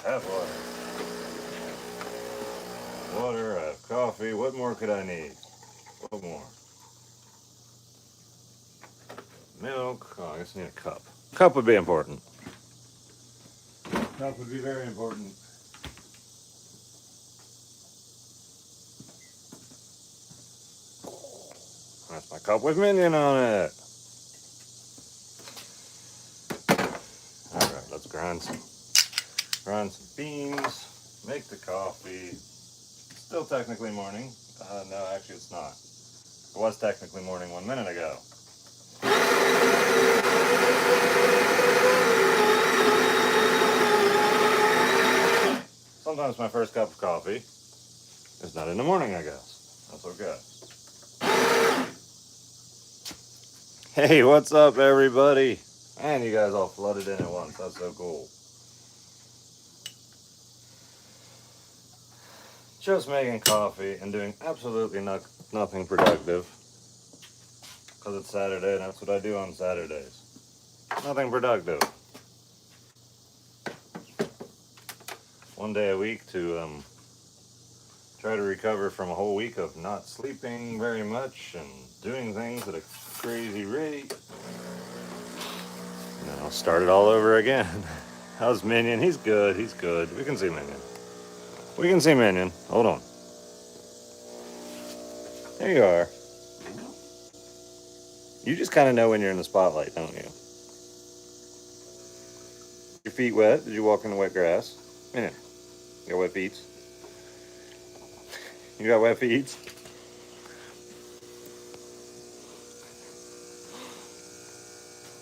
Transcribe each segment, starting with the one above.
I have water. Water, I have coffee. What more could I need? What more? Milk. Oh, I guess I need a cup. Cup would be important. Cup would be very important. That's my cup with Minion on it. Alright, let's grind some beans, make the coffee. Still technically morning. No, actually it's not. It was technically morning 1 minute ago. Sometimes my first cup of coffee is not in the morning, I guess. That's okay. Hey, what's up, everybody? And you guys all flooded in at once. That's so cool. Just making coffee and doing absolutely nothing productive. Because it's Saturday and that's what I do on Saturdays. Nothing productive. One day a week to try to recover from a whole week of not sleeping very much and doing things at a crazy rate. And then I'll start it all over again. How's Minion? He's good. He's good. We can see Minion. We can see Minion. Hold on. There you are. You just kind of know when you're in the spotlight, don't you? Your feet wet? Did you walk in the wet grass? Minion. You got wet feet? You got wet feet?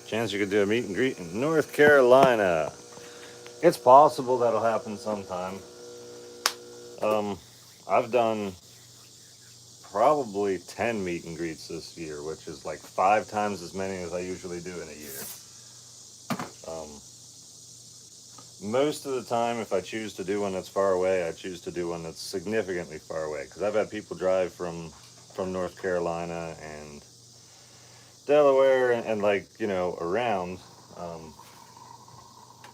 Chance you could do a meet and greet in North Carolina. It's possible that'll happen sometime. I've done probably 10 meet and greets this year, which is like 5 times as many as I usually do in a year. Most of the time, if I choose to do one that's far away, I choose to do one that's significantly far away. Because I've had people drive from North Carolina and Delaware and like, you know, around.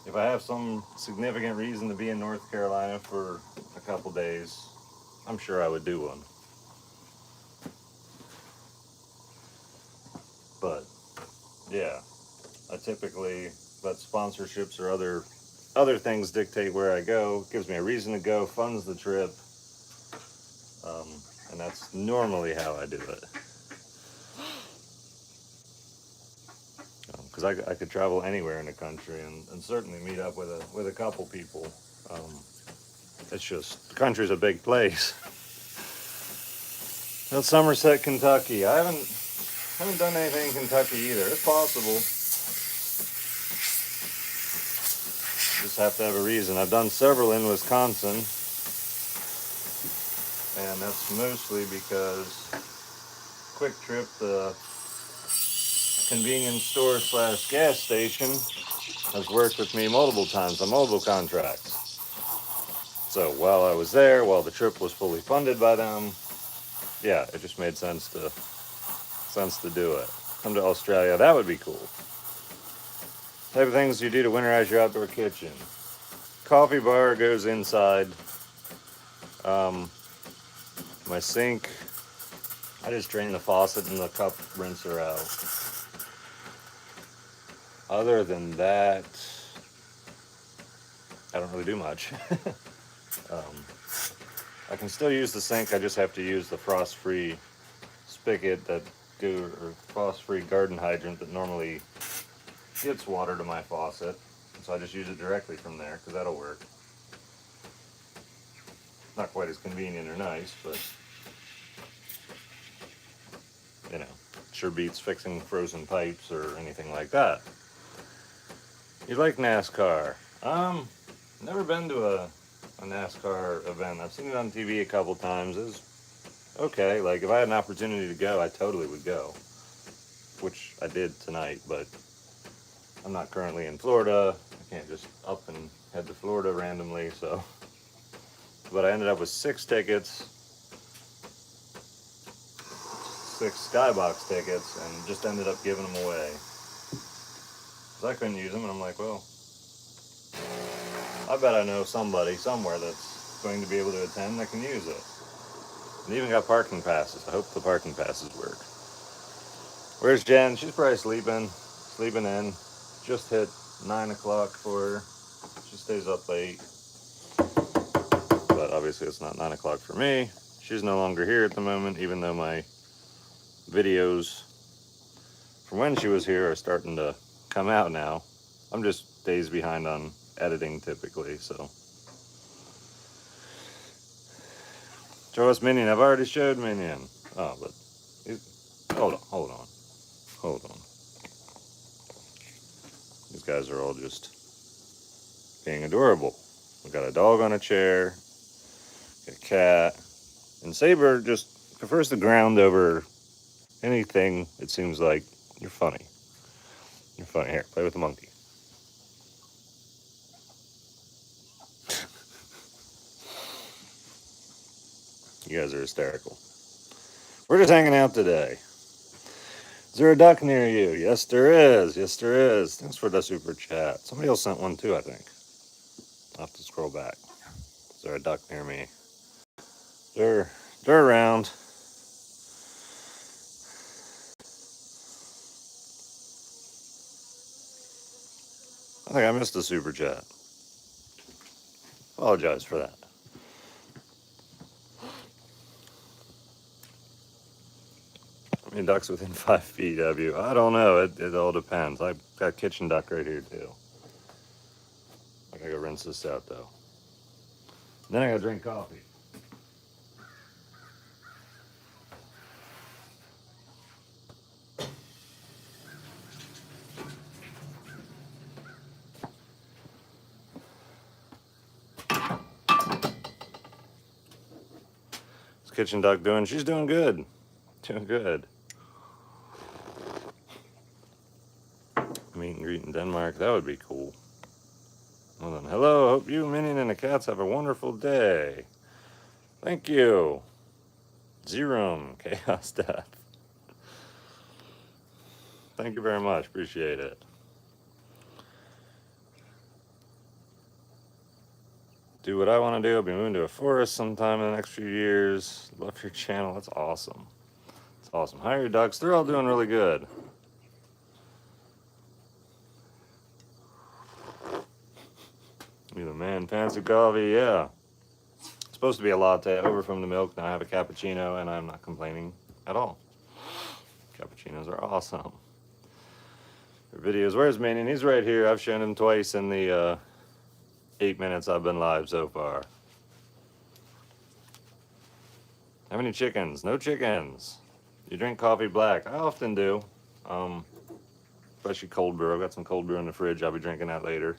If I have some significant reason to be in North Carolina for a couple days, I'm sure I would do one. But yeah, I typically let sponsorships or other things dictate where I go. It gives me a reason to go, funds the trip, and that's normally how I do it. Because I could travel anywhere in the country and certainly meet up with a couple people. It's just, the country's a big place. That's Somerset, Kentucky. I haven't done anything in Kentucky either. It's possible. Just have to have a reason. I've done several in Wisconsin, and that's mostly because Quick Trip, the convenience store / gas station, has worked with me multiple times on multiple contracts. So while I was there, while the trip was fully funded by them, yeah, it just made sense to do it. Come to Australia, that would be cool. Type of things you do to winterize your outdoor kitchen. Coffee bar goes inside. My sink, I just drain the faucet and the cup rinser out. Other than that, I don't really do much. I can still use the sink, I just have to use the frost-free spigot or frost-free garden hydrant that normally gets water to my faucet. So I just use it directly from there, because that'll work. Not quite as convenient or nice, but, you know, sure beats fixing frozen pipes or anything like that. You like NASCAR? Never been to a NASCAR event. I've seen it on TV a couple times. It's okay. Like, if I had an opportunity to go, I totally would go. Which I did tonight, but I'm not currently in Florida. I can't just up and head to Florida randomly, so. But I ended up with 6 tickets, 6 skybox tickets, and just ended up giving them away. Because I couldn't use them, and I'm like, well, I bet I know somebody somewhere that's going to be able to attend that can use it. And even got parking passes. I hope the parking passes work. Where's Jen? She's probably sleeping in. Just hit 9 o'clock for her. She stays up late. But obviously it's not 9 o'clock for me. She's no longer here at the moment, even though my videos from when she was here are starting to come out now. I'm just days behind on editing typically, so. Show us Minion. I've already showed Minion. Oh, but hold on. These guys are all just being adorable. We got a dog on a chair, got a cat, and Saber just prefers the ground over anything. It seems like you're funny. You're funny. Here, play with the monkey. You guys are hysterical. We're just hanging out today. Is there a duck near you? Yes, there is. Yes, there is. Thanks for the super chat. Somebody else sent one too, I think. I'll have to scroll back. Is there a duck near me? They're around. I think I missed a super chat. Apologize for that. How many ducks within 5 feet of you? I don't know. It all depends. I've got a kitchen duck right here too. I gotta go rinse this out though. Then I gotta drink coffee. What's kitchen duck doing? She's doing good. Doing good. Meet and greet in Denmark. That would be cool. Well then, hello. Hope you, Minion, and the cats have a wonderful day. Thank you. Zerum. Chaos Death. Thank you very much. Appreciate it. Do what I want to do. I'll be moving to a forest sometime in the next few years. Love your channel. That's awesome. It's awesome. How are your ducks? They're all doing really good. You the man, fancy coffee, yeah. It's supposed to be a latte over from the milk. Now I have a cappuccino, and I'm not complaining at all. Cappuccinos are awesome. Their videos. Where's Minion? He's right here. I've shown him twice in the 8 minutes I've been live so far. How many chickens? No chickens. You drink coffee black? I often do. Especially cold brew. I've got some cold brew in the fridge. I'll be drinking that later.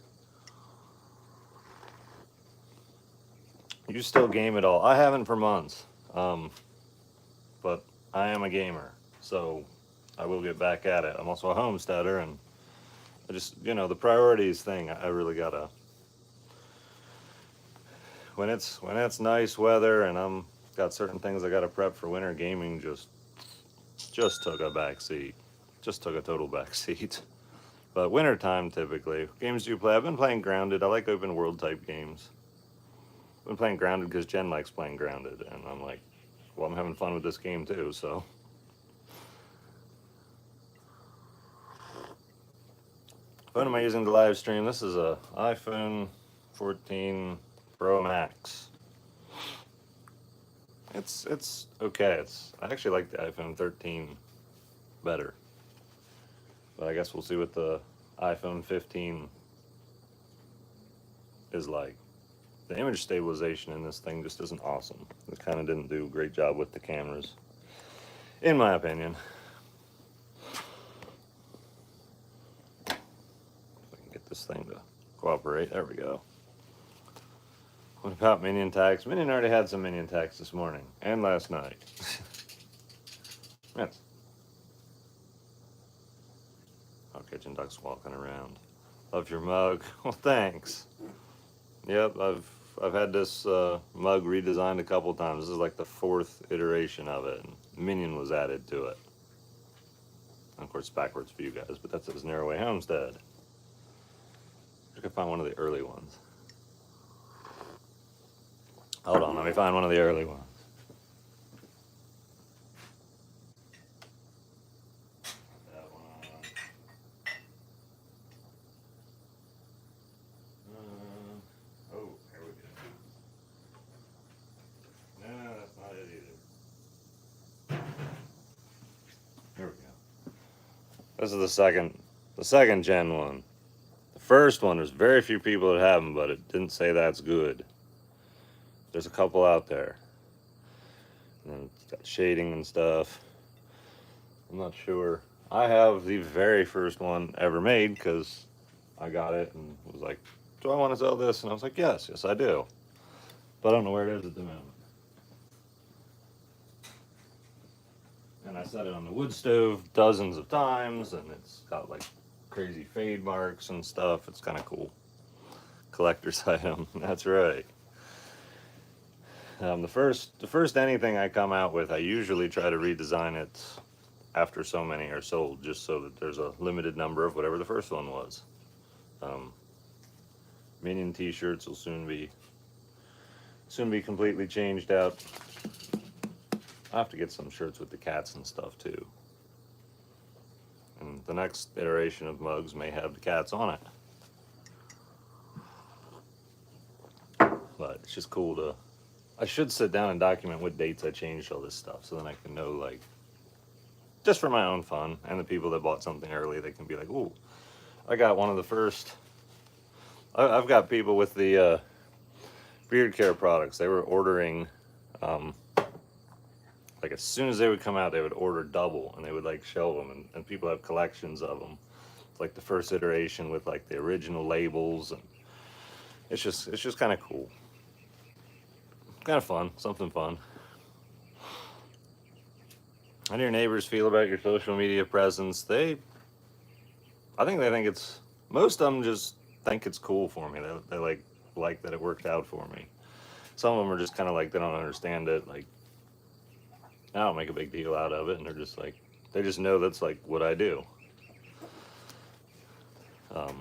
You still game at all? I haven't for months. But I am a gamer. So I will get back at it. I'm also a homesteader, and I just, the priorities thing, I really gotta. When it's nice weather and I'm got certain things I gotta prep for winter gaming, just took a back seat. Just took a total back seat. But wintertime typically. Games do you play? I've been playing Grounded. I like open world type games. I've been playing Grounded because Jen likes playing Grounded, and I'm like, well, I'm having fun with this game too, so. Phone am I using to live stream? This is a iPhone 14 Pro Max. It's okay. I actually like the iPhone 13 better. But I guess we'll see what the iPhone 15 is like. The image stabilization in this thing just isn't awesome. It kind of didn't do a great job with the cameras, in my opinion. If I can get this thing to cooperate. There we go. What about Minion tags? Minion already had some Minion tags this morning and last night. Yes. Oh, kitchen duck's walking around. Love your mug. Well, thanks. Yep, I've had this mug redesigned a couple times. This is like the 4th iteration of it. Minion was added to it. Of course, it's backwards for you guys, but that says Narrowway Homestead. I could find one of the early ones. let me find one of the early ones. That one. Oh, here we go. No, that's not it either. Here we go. This is the second gen one. The first one, there's very few people that have them, but it didn't say that's good. There's a couple out there. And it's got shading and stuff. I'm not sure. I have the very first one ever made because I got it and was like, do I want to sell this? And I was like, yes I do. But I don't know where it is at the moment. And I set it on the wood stove dozens of times, and it's got like crazy fade marks and stuff. It's kind of cool. Collector's item, that's right. The first anything I come out with, I usually try to redesign it after so many are sold, just so that there's a limited number of whatever the first one was. Minion t-shirts will soon be completely changed out. I'll have to get some shirts with the cats and stuff too. And the next iteration of mugs may have the cats on it. But it's just cool to... I should sit down and document what dates I changed all this stuff, so then I can know, like, just for my own fun, and the people that bought something early, they can be like, ooh, I got one of the first... I've got people with the beard care products. They were ordering, like, as soon as they would come out, they would order double, and they would, like, shelve them, and people have collections of them. It's like the first iteration with, like, the original labels, and it's just kind of cool. Kind of fun, something fun. How do your neighbors feel about your social media presence? I think they think it's, most of them just think it's cool for me. They like that it worked out for me. Some of them are just kind of like, they don't understand it. Like, I don't make a big deal out of it, and they're just like, they just know that's like what I do. But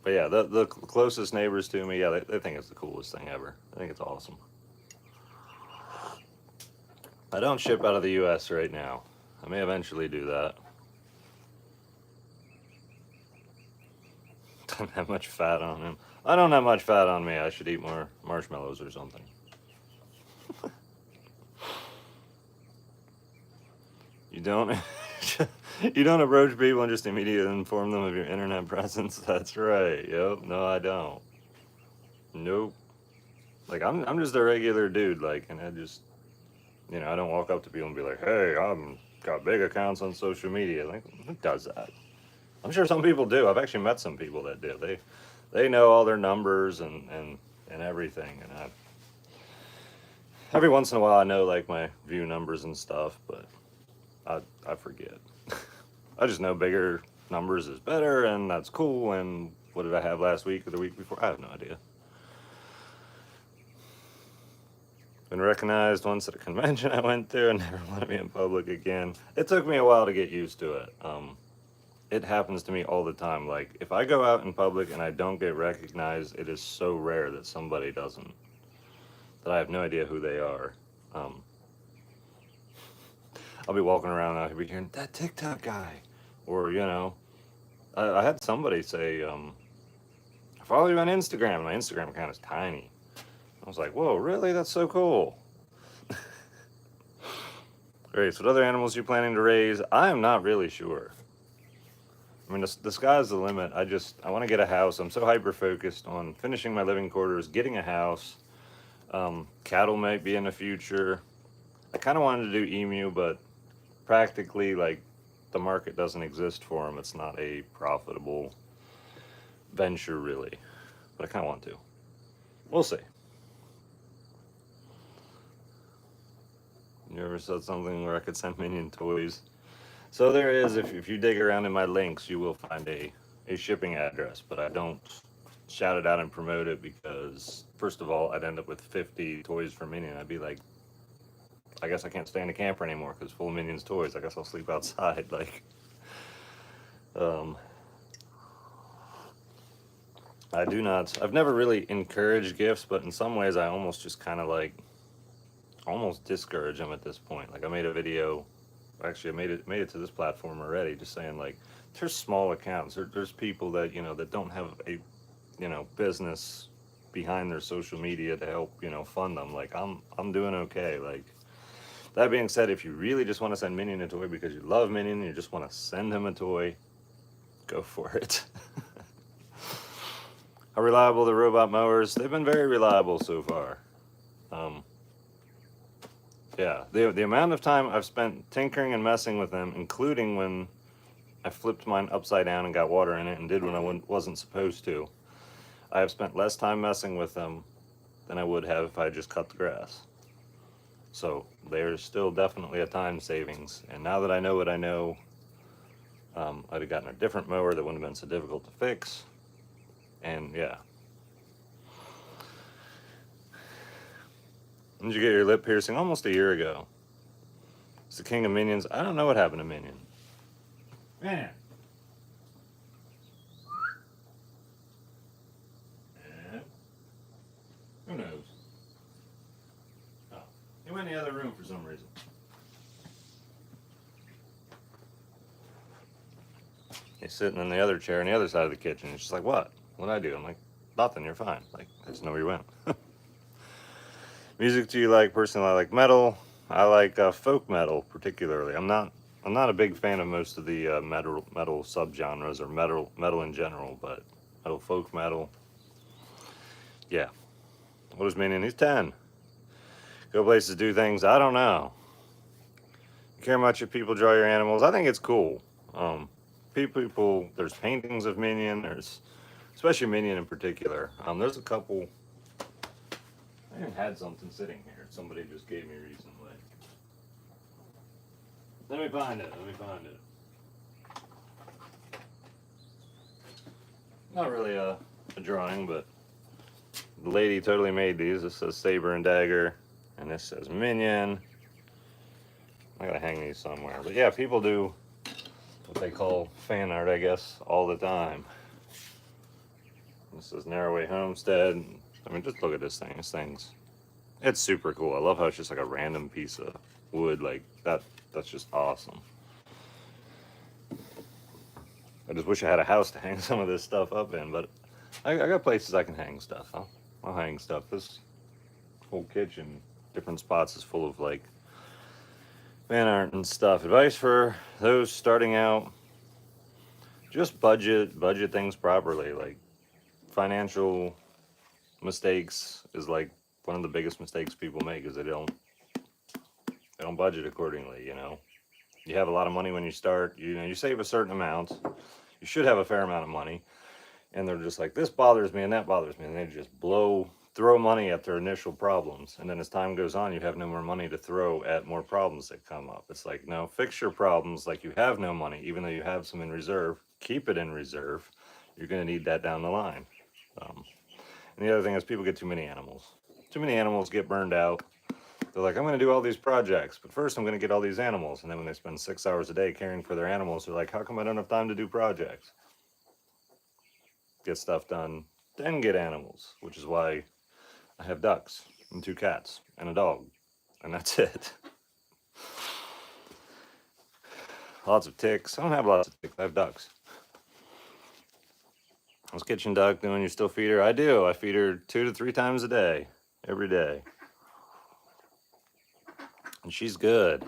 yeah, the closest neighbors to me, yeah, they think it's the coolest thing ever. I think it's awesome. I don't ship out of the US right now. I may eventually do that. Don't have much fat on him. I don't have much fat on me. I should eat more marshmallows or something. You don't you don't approach people and just immediately inform them of your internet presence. That's right. Yep. No, I don't. Nope. Like, I'm just a regular dude, like, and I just, you know, I don't walk up to people and be like, hey, I'm got big accounts on social media. Like, who does that? I'm sure some people do. I've actually met some people that do. They know all their numbers and everything, and every once in a while I know, like, my view numbers and stuff, but I forget. I just know bigger numbers is better, and that's cool, and what did I have last week or the week before? I have no idea. Been recognized once at a convention I went to and never wanted me in public again. It took me a while to get used to it. It happens to me all the time. Like, if I go out in public and I don't get recognized, it is so rare that somebody doesn't, that I have no idea who they are. I'll be walking around and I'll be hearing, that TikTok guy. Or, you know, I had somebody say, I follow you on Instagram, and my Instagram account is tiny. I was like, whoa, really? That's so cool. Great, so what other animals are you planning to raise? I am not really sure. I mean, the sky's the limit. I want to get a house. I'm so hyper-focused on finishing my living quarters, getting a house. Cattle might be in the future. I kind of wanted to do emu, but practically, like, the market doesn't exist for them. It's not a profitable venture, really. But I kind of want to. We'll see. You ever said something where I could send Minion toys? So there is, if you dig around in my links, you will find a shipping address, but I don't shout it out and promote it because, first of all, I'd end up with 50 toys for Minion. I'd be like, I guess I can't stay in the camper anymore because full of Minion's toys. I guess I'll sleep outside. Like, I do not. I've never really encouraged gifts, but in some ways, I almost just kind of like almost discourage them at this point. Like I made a video. Actually, I made it to this platform already, just saying like there's small accounts. There's people that that don't have a business behind their social media to help fund them. Like I'm doing okay. Like that being said, if you really just want to send Minion a toy because you love Minion and you just want to send him a toy, go for it. How reliable the robot mowers? They've been very reliable so far. Yeah, the amount of time I've spent tinkering and messing with them, including when I flipped mine upside down and got water in it and did when I wasn't supposed to, I have spent less time messing with them than I would have if I just cut the grass. So there's still definitely a time savings. And now that I know what I know, I'd have gotten a different mower that wouldn't have been so difficult to fix. And yeah. When did you get your lip piercing? Almost a year ago. It's the king of Minions. I don't know what happened to Minion. Man. And who knows? Oh, he went in the other room for some reason. He's sitting in the other chair on the other side of the kitchen. He's just like, what? What'd I do? I'm like, nothing, you're fine. Like, I just know where you went. Music do you like? Personally, I like metal. I like folk metal particularly. I'm not a big fan of most of the metal subgenres or metal in general, but folk metal. Yeah. What does Minion? He's 10. Go places, do things. I don't know. You care much if people draw your animals? I think it's cool. People, there's paintings of Minion. There's especially Minion in particular. There's a couple. I even had something sitting here. Somebody just gave me recently. Let me find it. Not really a drawing, but the lady totally made these. This says Saber and Dagger, and this says Minion. I gotta hang these somewhere. But yeah, people do what they call fan art, I guess, all the time. This is Narrowway Homestead. I mean, just look at this thing. It's super cool. I love how it's just like a random piece of wood like that. That's just awesome. I just wish I had a house to hang some of this stuff up in, but I got places I can hang stuff. I'll hang stuff. This whole kitchen, different spots, is full of like fan art and stuff. Advice for those starting out: just budget things properly. Like financial mistakes is like one of the biggest mistakes people make, is they don't budget accordingly. You have a lot of money when you start. You save a certain amount. You should have a fair amount of money, and they're just like, this bothers me and that bothers me, and they just throw money at their initial problems, and then as time goes on, you have no more money to throw at more problems that come up. It's like, no, fix your problems like you have no money, even though you have some in reserve. Keep it in reserve. You're going to need that down the line. And the other thing is, people get too many animals. Too many animals get burned out. They're like, I'm going to do all these projects, but first I'm going to get all these animals. And then when they spend 6 hours a day caring for their animals, they're like, how come I don't have time to do projects? Get stuff done, then get animals, which is why I have ducks and 2 cats and a dog, and that's it. Lots of ticks. I don't have lots of ticks. I have ducks. How's Kitchen Duck doing? You still feed her? I do. I feed her 2 to 3 times a day, every day. And she's good.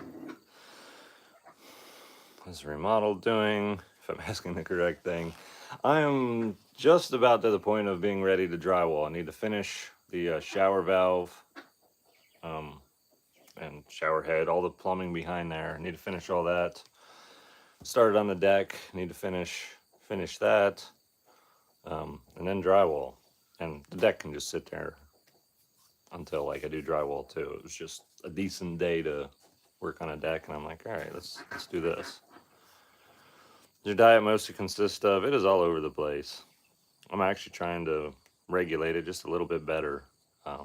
How's the remodel doing? If I'm asking the correct thing. I am just about to the point of being ready to drywall. I need to finish the shower valve and shower head, all the plumbing behind there. I need to finish all that. Started on the deck. Need to finish that. And then drywall. And the deck can just sit there until like I do drywall too. It was just a decent day to work on a deck, and I'm like, all right, let's do this. Your diet mostly consists of, it is all over the place. I'm actually trying to regulate it just a little bit better. I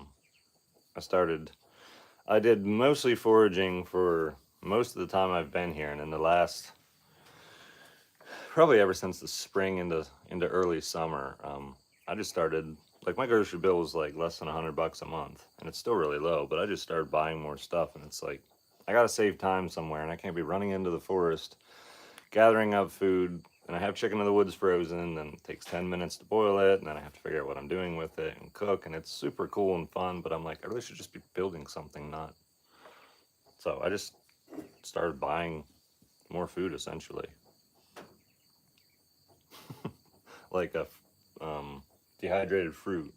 did mostly foraging for most of the time I've been here, and in the last, probably ever since the spring into early summer, I just started, like, my grocery bill was like less than $100 a month, and it's still really low, but I just started buying more stuff, and it's like, I gotta save time somewhere, and I can't be running into the forest, gathering up food, and I have chicken in the woods frozen, and it takes 10 minutes to boil it, and then I have to figure out what I'm doing with it and cook, and it's super cool and fun, but I'm like, I really should just be building something, not. So I just started buying more food, essentially. Like a dehydrated fruit.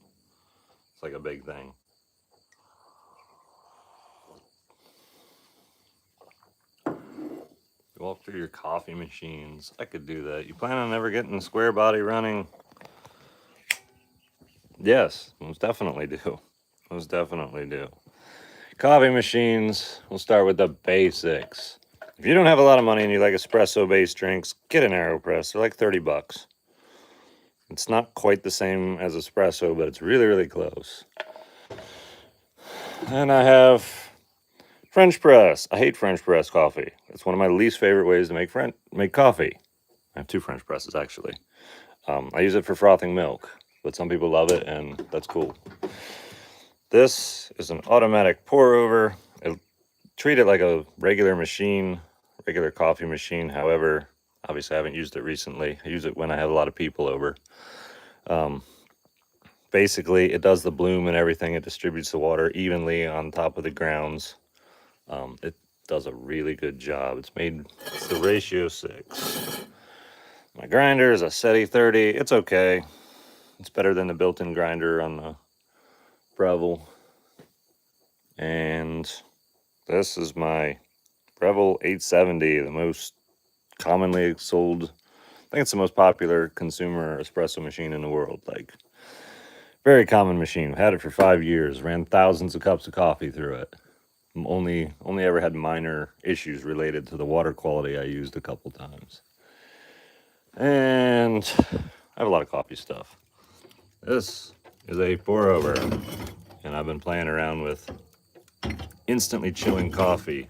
It's like a big thing. Walk through your coffee machines. I could do that. You plan on never getting the square body running? Yes, most definitely do. Most definitely do. Coffee machines, we'll start with the basics. If you don't have a lot of money and you like espresso based drinks, get an AeroPress. They're like $30. It's not quite the same as espresso, but it's really, really close. And I have French press. I hate French press coffee. It's one of my least favorite ways to make coffee. I have two French presses, actually. I use it for frothing milk, but some people love it, and that's cool. This is an automatic pour over. Treat it like a regular machine, regular coffee machine. However, obviously I haven't used it recently. I use it when I have a lot of people over. Basically, it does the bloom and everything. It distributes the water evenly on top of the grounds. It does a really good job. It's the ratio 6. My grinder is a SETI 30. It's okay. It's better than the built-in grinder on the Breville. And this is my Breville 870, the most commonly sold, I think it's the most popular consumer espresso machine in the world. Like, very common machine. Had it for 5 years, ran thousands of cups of coffee through it. Only ever had minor issues related to the water quality I used a couple times. And I have a lot of coffee stuff. This is a pour over, and I've been playing around with instantly chilling coffee,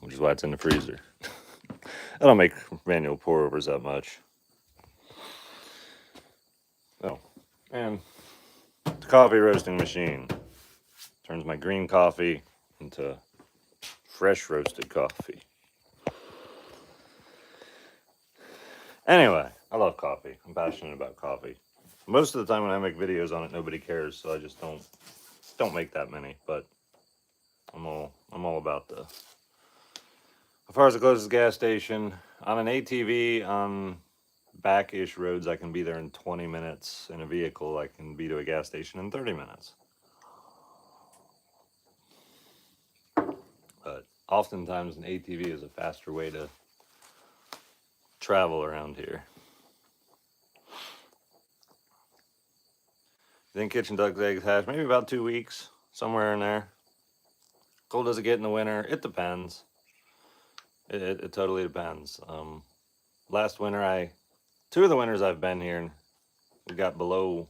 which is why it's in the freezer. I don't make manual pour overs that much. Oh, and the coffee roasting machine turns my green coffee into fresh roasted coffee. Anyway, I love coffee. I'm passionate about coffee. Most of the time when I make videos on it, nobody cares, so I just don't make that many. But I'm all about the. As far as the closest gas station, on an ATV on back-ish roads, I can be there in 20 minutes. In a vehicle, I can be to a gas station in 30 minutes. But oftentimes an ATV is a faster way to travel around here. Then kitchen ducks, eggs, hash, maybe about 2 weeks, somewhere in there. Cold does it get in the winter? It depends. It totally depends. Last winter, 2 of the winters I've been here, we got below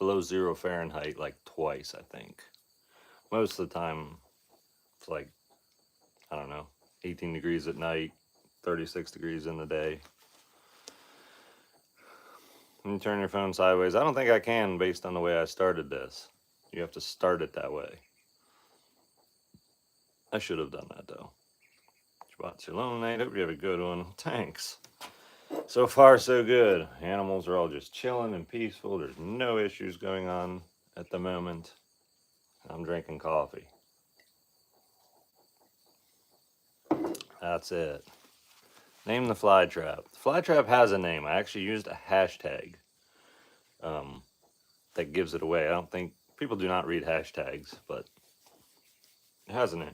0 Fahrenheit like twice, I think. Most of the time, it's like, I don't know, 18 degrees at night, 36 degrees in the day. When you turn your phone sideways, I don't think I can based on the way I started this. You have to start it that way. I should have done that though. Shabbat shalom, Nate. Hope you have a good one. Thanks. So far, so good. Animals are all just chilling and peaceful. There's no issues going on at the moment. I'm drinking coffee. That's it. Name the fly trap. The fly trap has a name. I actually used a hashtag that gives it away. I don't think people do not read hashtags, but it has a name.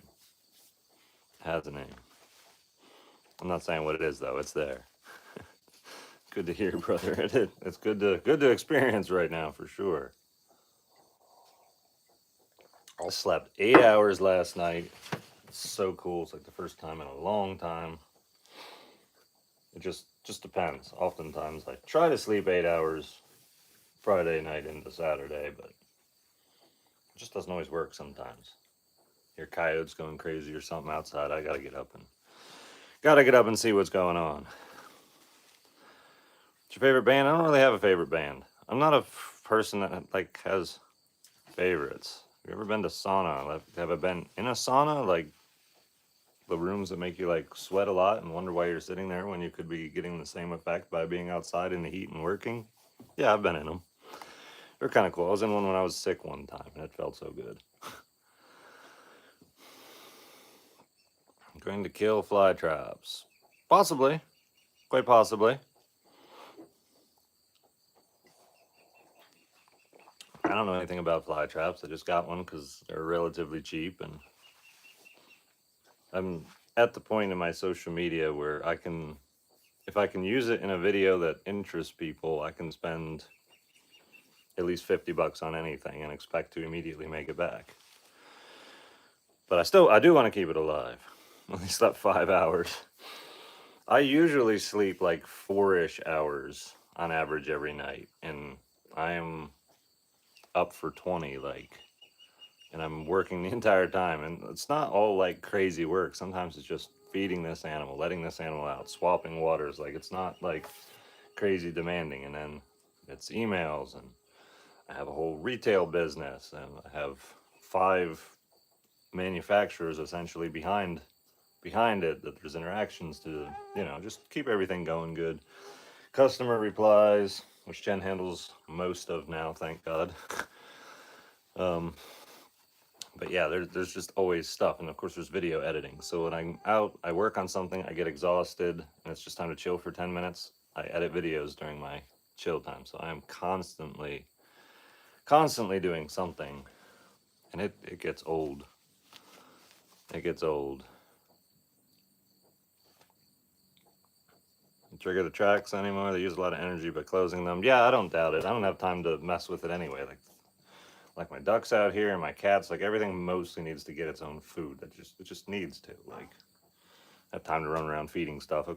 It has a name. I'm not saying what it is though. It's there. Good to hear, brother. It's good to experience right now for sure. I slept 8 hours last night. It's so cool. It's like the first time in a long time. It just depends. Oftentimes I try to sleep 8 hours Friday night into Saturday, but it just doesn't always work sometimes. Your coyote's going crazy or something outside. I gotta get up and see what's going on. What's your favorite band? I don't really have a favorite band. I'm not a person that like has favorites. Have you ever been to sauna? Have I been in a sauna? Like the rooms that make you like sweat a lot and wonder why you're sitting there when you could be getting the same effect by being outside in the heat and working? Yeah, I've been in them. They're kind of cool. I was in one when I was sick one time and it felt so good. I'm going to kill fly traps. Possibly. Quite possibly. I don't know anything about fly traps. I just got one because they're relatively cheap, and I'm at the point in my social media where I can, if I can use it in a video that interests people, I can spend at least $50 on anything and expect to immediately make it back. But I do want to keep it alive. I only slept 5 hours. I usually sleep like 4-ish hours on average every night, and I am up for 20, like, and I'm working the entire time, and it's not all like crazy work. Sometimes it's just feeding this animal, letting this animal out, swapping waters. Like, it's not like crazy demanding. And then it's emails, and I have a whole retail business, and I have 5 manufacturers essentially behind it that there's interactions to, you know, just keep everything going good. Customer replies, which Jen handles most of now, thank God. But yeah, there's just always stuff, and of course there's video editing. So when I'm out, I work on something, I get exhausted, and it's just time to chill for 10 minutes. I edit videos during my chill time, so I am constantly doing something, and it gets old. It gets old. Trigger the tracks anymore. They use a lot of energy by closing them. Yeah, I don't doubt it. I don't have time to mess with it anyway. Like my ducks out here and my cats, like everything mostly needs to get its own food. It just needs to. Like, I have time to run around feeding stuff.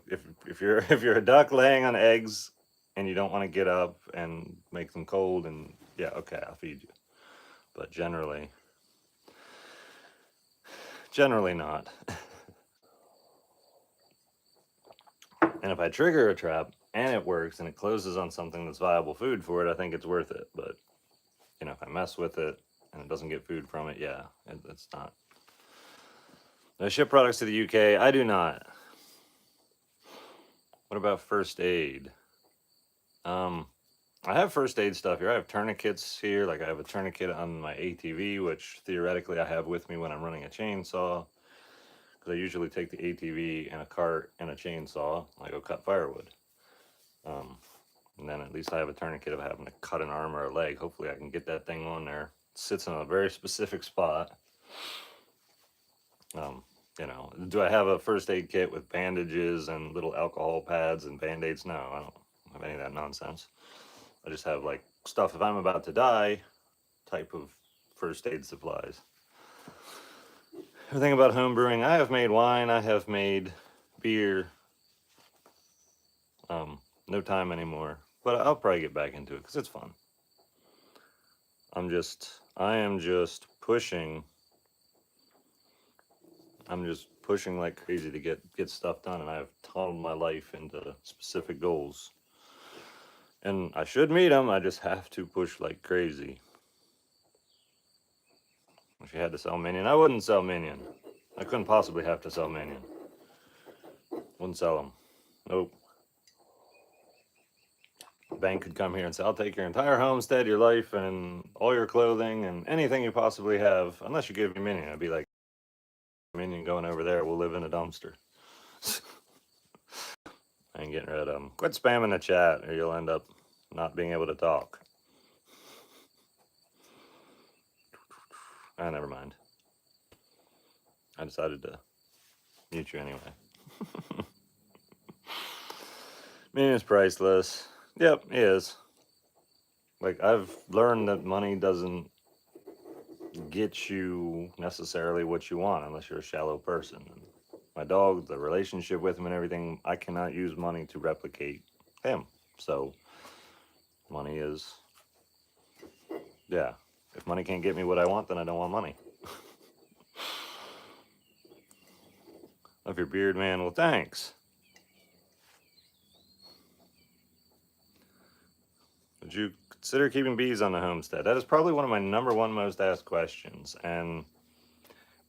If you're a duck laying on eggs and you don't want to get up and make them cold, and yeah, okay, I'll feed you. But generally not. And if I trigger a trap and it works and it closes on something that's viable food for it, I think it's worth it. But you know, if I mess with it and it doesn't get food from it, yeah, it's not. I ship products to the UK. I do not. What about first aid? I have first aid stuff here. I have tourniquets here. Like, I have a tourniquet on my ATV, which theoretically I have with me when I'm running a chainsaw, because I usually take the ATV and a cart and a chainsaw. I go cut firewood. And then at least I have a tourniquet if I happen to cut an arm or a leg. Hopefully I can get that thing on there. It sits in a very specific spot. You know, do I have a first aid kit with bandages and little alcohol pads and band-aids? No, I don't have any of that nonsense. I just have like stuff if I'm about to die type of first aid supplies. Everything about home brewing. I have made wine. I have made beer. No time anymore, but I'll probably get back into it because it's fun. I am just pushing. I'm just pushing like crazy to get stuff done, and I've tunneled my life into specific goals. And I should meet them. I just have to push like crazy. If you had to sell Minion, I wouldn't sell Minion. I couldn't possibly have to sell Minion. Wouldn't sell them. Nope. The bank could come here and say, I'll take your entire homestead, your life, and all your clothing, and anything you possibly have, unless you give me Minion. I'd be like, Minion going over there, we'll live in a dumpster. I ain't getting rid of them. Quit spamming the chat, or you'll end up not being able to talk. Ah, never mind. I decided to mute you anyway. Minion is priceless. Yep, it is. Like, I've learned that money doesn't get you necessarily what you want unless you're a shallow person. And my dog, the relationship with him and everything, I cannot use money to replicate him. So money is, yeah, if money can't get me what I want, then I don't want money. Love your beard, man. Well, thanks. would you consider keeping bees on the homestead? That is probably one of my #1 most asked questions, and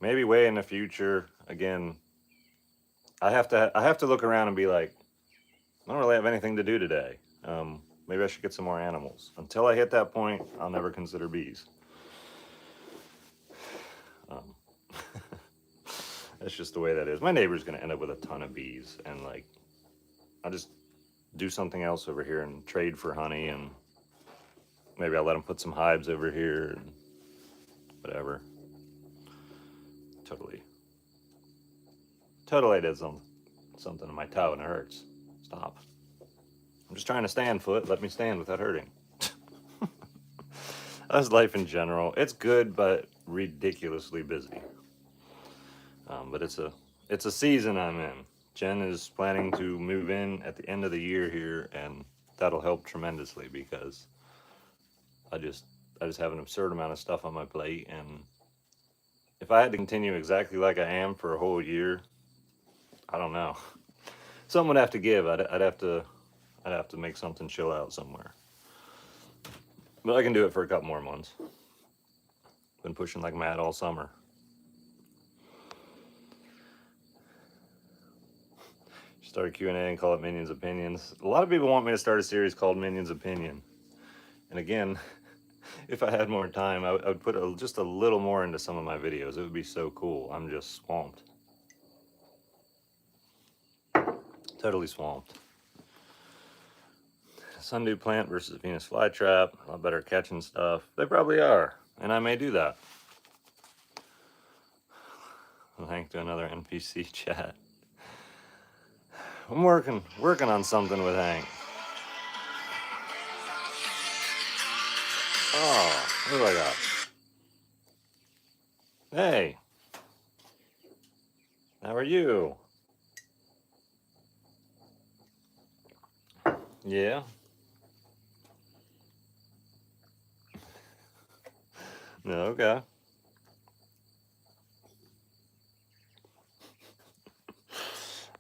maybe way in the future. Again, I have to look around and be like, I don't really have anything to do today. Maybe I should get some more animals. Until I hit that point, I'll never consider bees. That's just the way that is. My neighbor's gonna end up with a ton of bees, and like, I'll just do something else over here and trade for honey, and maybe I'll let him put some hives over here and whatever. Totally did something to my toe and it hurts. Stop. I'm just trying to stand, foot. Let me stand without hurting. That's life in general. It's good, but ridiculously busy. But it's a season I'm in. Jen is planning to move in at the end of the year here, and that'll help tremendously because I just have an absurd amount of stuff on my plate, and if I had to continue exactly like I am for a whole year, I don't know. Something would have to give. I'd have to make something chill out somewhere. But I can do it for a couple more months. Been pushing like mad all summer. Start a Q&A and call it Minions Opinions. A lot of people want me to start a series called Minions Opinion. And again, if I had more time, I would put just a little more into some of my videos. It would be so cool. I'm just swamped. Totally swamped. Sundew plant versus Venus flytrap. A lot better catching stuff. They probably are. And I may do that. I'll Hank to another NPC chat. I'm working on something with Hank. Oh, what do I got? Hey. How are you? Yeah. No, okay.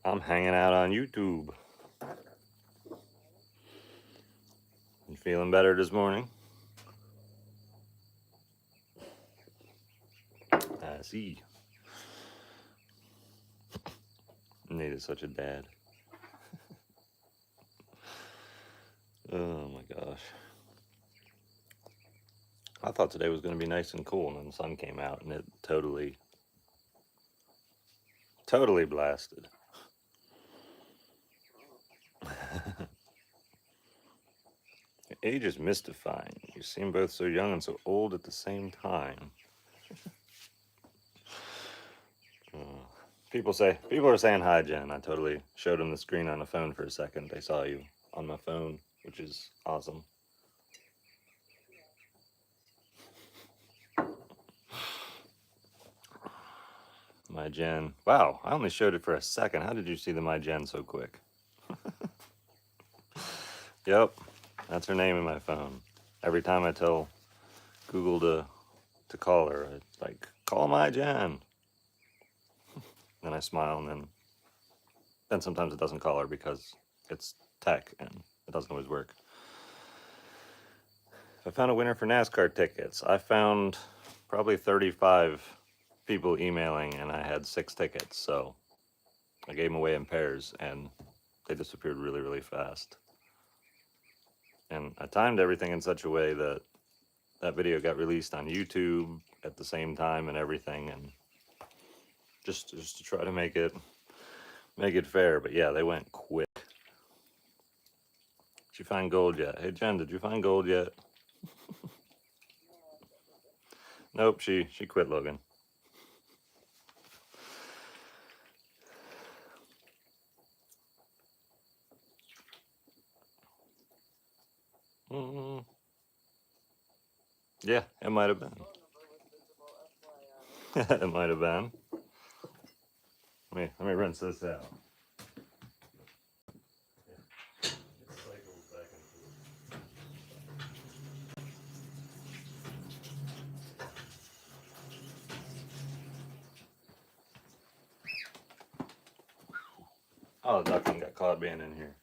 I'm hanging out on YouTube. You feeling better this morning? I see. Nate is such a dad. Oh my gosh. I thought today was going to be nice and cool, and then the sun came out and it totally blasted. Your age is mystifying. You seem both so young and so old at the same time. People are saying hi, Jen. I totally showed them the screen on the phone for a second. They saw you on my phone, which is awesome. My Jen. Wow, I only showed it for a second. How did you see the My Jen so quick? Yep, that's her name in my phone. Every time I tell Google to call her, it's like, call My Jen. Then I smile, and then sometimes it doesn't call her because it's tech and it doesn't always work. I found a winner for NASCAR tickets. I found probably 35 people emailing, and I had 6 tickets, so I gave them away in pairs, and they disappeared really, really fast. And I timed everything in such a way that that video got released on YouTube at the same time and everything, and just to try to make it fair. But yeah, they went quick. Did you find gold yet? Hey Jen, did you find gold yet? Nope, she quit looking. Yeah, it might have been. It might have been. Let me rinse this out. Oh, the duckling got caught being in here.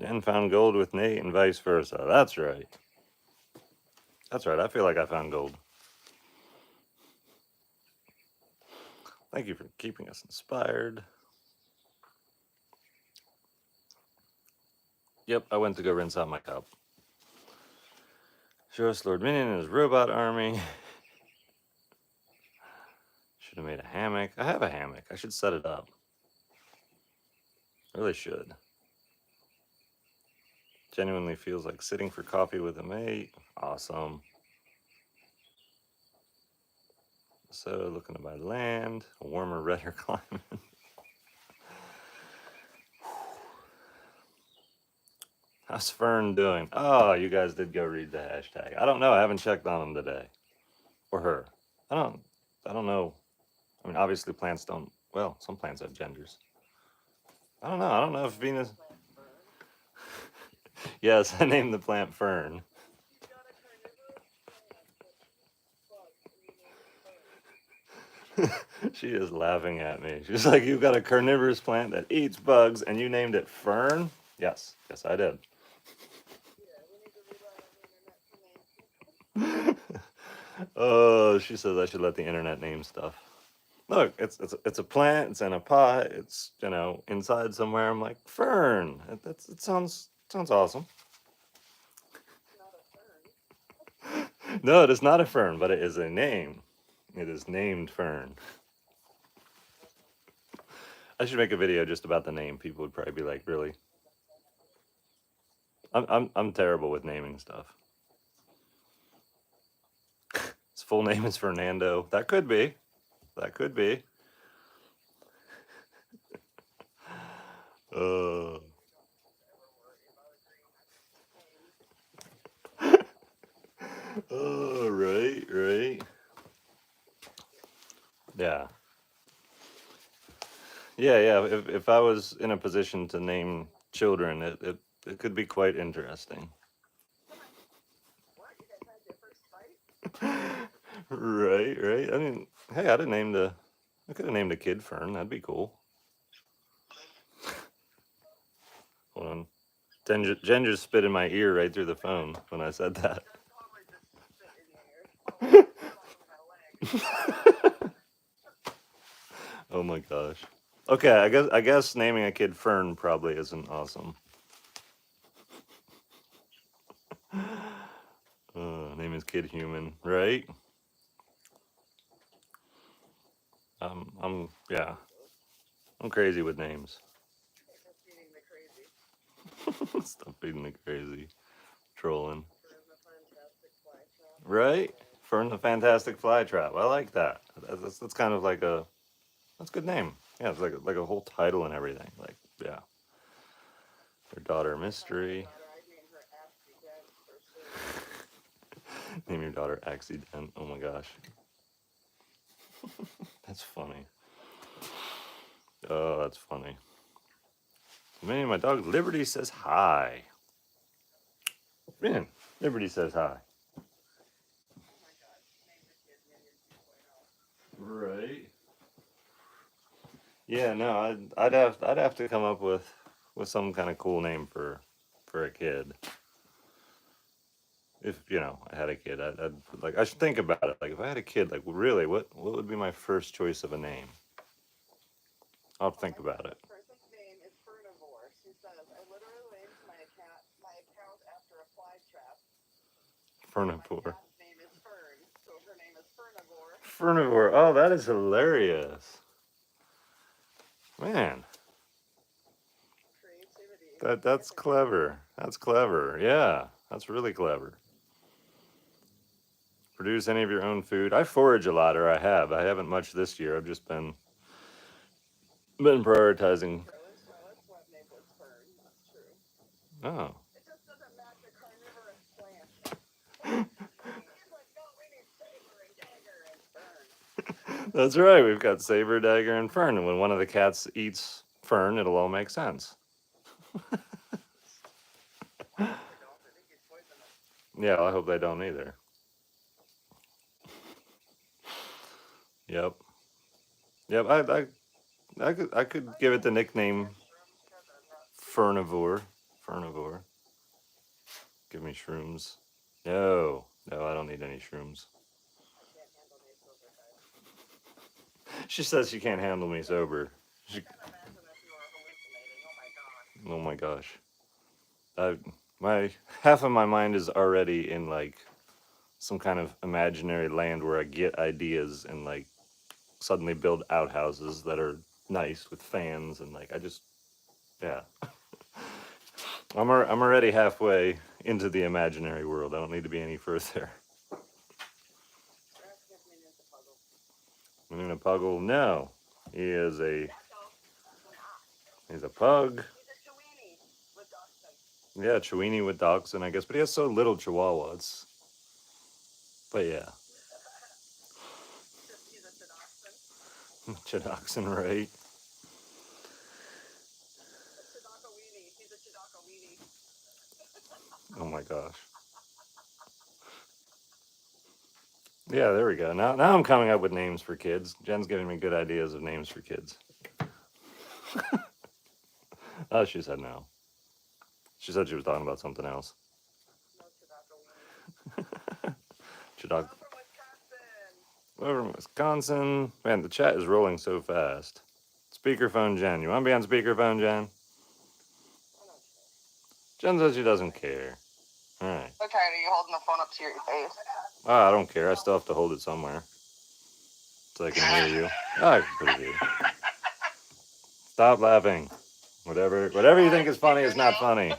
And found gold with Nate and vice versa. That's right. That's right. I feel like I found gold. Thank you for keeping us inspired. Yep, I went to go rinse out my cup. Show us Lord Minion and his robot army. Should have made a hammock. I have a hammock. I should set it up. Really should. Genuinely feels like sitting for coffee with a mate. Awesome. So looking to buy land, a warmer, redder climate. How's Fern doing? Oh, you guys did go read the hashtag. I don't know. I haven't checked on him today. Or her. I don't know. I mean, obviously plants don't, well, some plants have genders. I don't know. I don't know if Venus. Yes, I named the plant Fern. She is laughing at me. She's like, "You've got a carnivorous plant that eats bugs and you named it Fern?" Yes, yes, I did. Oh, she says I should let the internet name stuff. Look, it's a plant. It's in a pot. It's inside somewhere. I'm like Fern. It sounds awesome. No, it is not a fern, but it is a name. It is named Fern. I should make a video just about the name. People would probably be like, "Really?" I'm terrible with naming stuff. His full name is Fernando. That could be. That could be. Uh. Oh, right, right. Yeah. Yeah, yeah. If I was in a position to name children, it could be quite interesting. Right, right. I mean, hey, I could have named a kid Fern. That'd be cool. Hold on. Jen just spit in my ear right through the phone when I said that. Oh my gosh. Okay, I guess naming a kid Fern probably isn't awesome. Name his kid Human, right? Yeah. I'm crazy with names. Stop feeding the crazy. Trolling. Right? Fern the Fantastic Flytrap. I like that. That's kind of like that's a good name. Yeah, it's like a whole title and everything. Like, yeah. Her daughter Mystery. Name your daughter Accident. Oh my gosh. That's funny. Oh, that's funny. Man, my dog Liberty says hi. Man, Liberty says hi. Right. Yeah, no, I'd have to come up with some kind of cool name for a kid. If I had a kid, I'd like I should think about it. Like if I had a kid, like really, what would be my first choice of a name? I'll think about it. Fernivore. Fernivore. Oh, that is hilarious. Man, that's clever. That's clever. Yeah, that's really clever. Produce any of your own food. I forage a lot, or I have. I haven't much this year. I've just been prioritizing. Oh. That's right. We've got Saber, Dagger, and Fern. And when one of the cats eats Fern, it'll all make sense. Yeah, I hope they don't either. Yep. Yep. I could give it the nickname Fernivore. Fernivore. Give me shrooms. No, I don't need any shrooms. She says she can't handle me sober. Oh my gosh. My half of my mind is already in like some kind of imaginary land where I get ideas and like suddenly build outhouses that are nice with fans and like yeah. I'm already halfway into the imaginary world. I don't need to be any further. Minion a puggle? No, he's a pug. Yeah, Chiweenie with dachshund, I guess, but he has so little Chihuahuas. But yeah. Dachshund, right? Oh my gosh. Yeah, there we go. Now I'm coming up with names for kids. Jen's giving me good ideas of names for kids. Oh, she said no. She said she was talking about something else. Chidok. Over in Wisconsin. Man, the chat is rolling so fast. Speakerphone Jen. You want to be on speakerphone, Jen? Jen says she doesn't care. All right. What kind are you holding the phone up to your face? Oh, I don't care. I still have to hold it somewhere so I can hear you. Oh, I can put it here. Stop laughing. Whatever you think is funny is not funny.